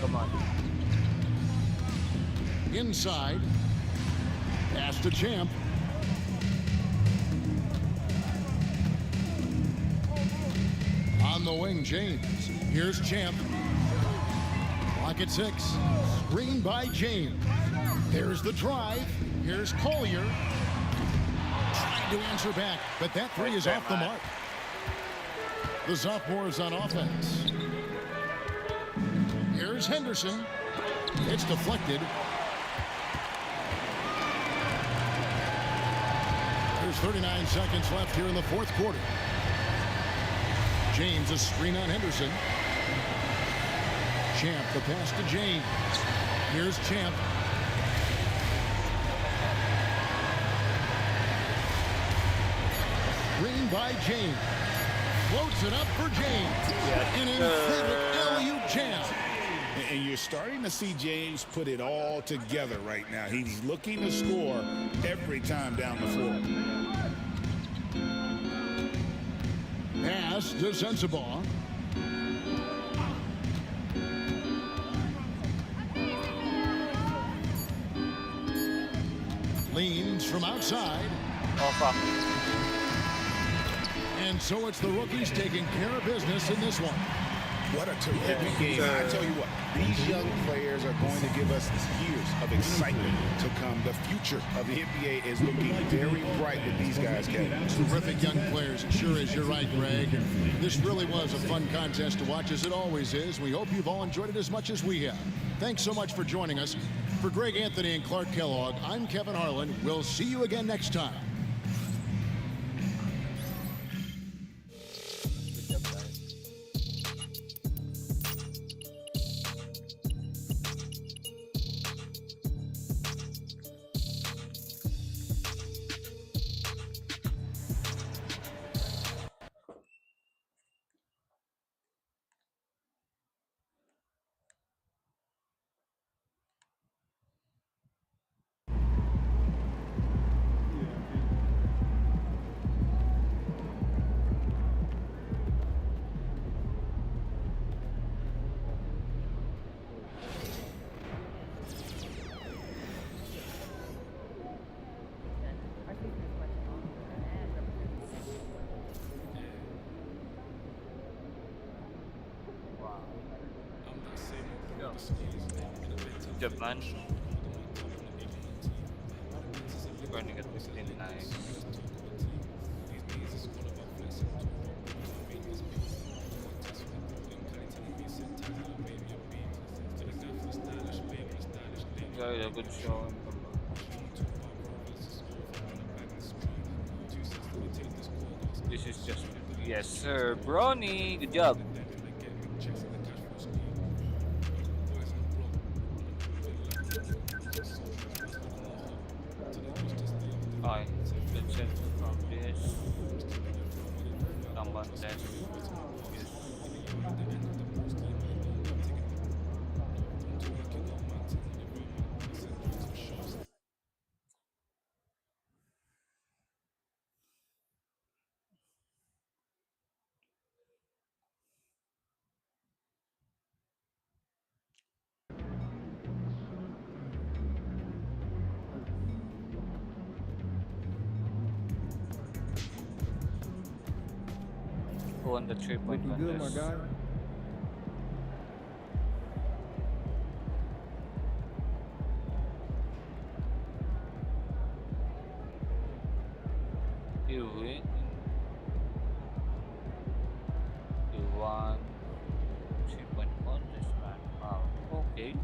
[SPEAKER 2] Come on.
[SPEAKER 1] Inside. Pass to Champ. On the wing, James. Here's Champ. Clock at 6. Screen by James. There's the drive. Here's Collier. Trying to answer back, but that three is off the mark. The sophomore is on offense. Here's Henderson. It's deflected. There's 39 seconds left here in the fourth quarter. James a screen on Henderson. Champ the pass to James. Here's Champ. Screen by James. Floats it up for James. An emphatic alley-oop jam.
[SPEAKER 5] And you're starting to see James put it all together right now. He's looking to score every time down the floor.
[SPEAKER 1] Pass to Sensabaugh. Leans from outside. And so it's the rookies taking care of business in this one.
[SPEAKER 3] What a terrific game. I tell you what, these young players are going to give us years of excitement to come. The future of the NBA is looking very bright with these guys, Kevin.
[SPEAKER 1] Terrific young players. It sure is. You're right, Greg. This really was a fun contest to watch, as it always is. We hope you've all enjoyed it as much as we have. Thanks so much for joining us. For Greg Anthony and Clark Kellogg, I'm Kevin Harlan. We'll see you again next time.
[SPEAKER 2] Good man. Running at 59. A good showing. This is just yes, sir, Bronny. Good job. then who won the 3-point
[SPEAKER 11] Looking good, my
[SPEAKER 2] contest?
[SPEAKER 11] guy.
[SPEAKER 2] You win. You won 3-point contest, man. Wow. Okay.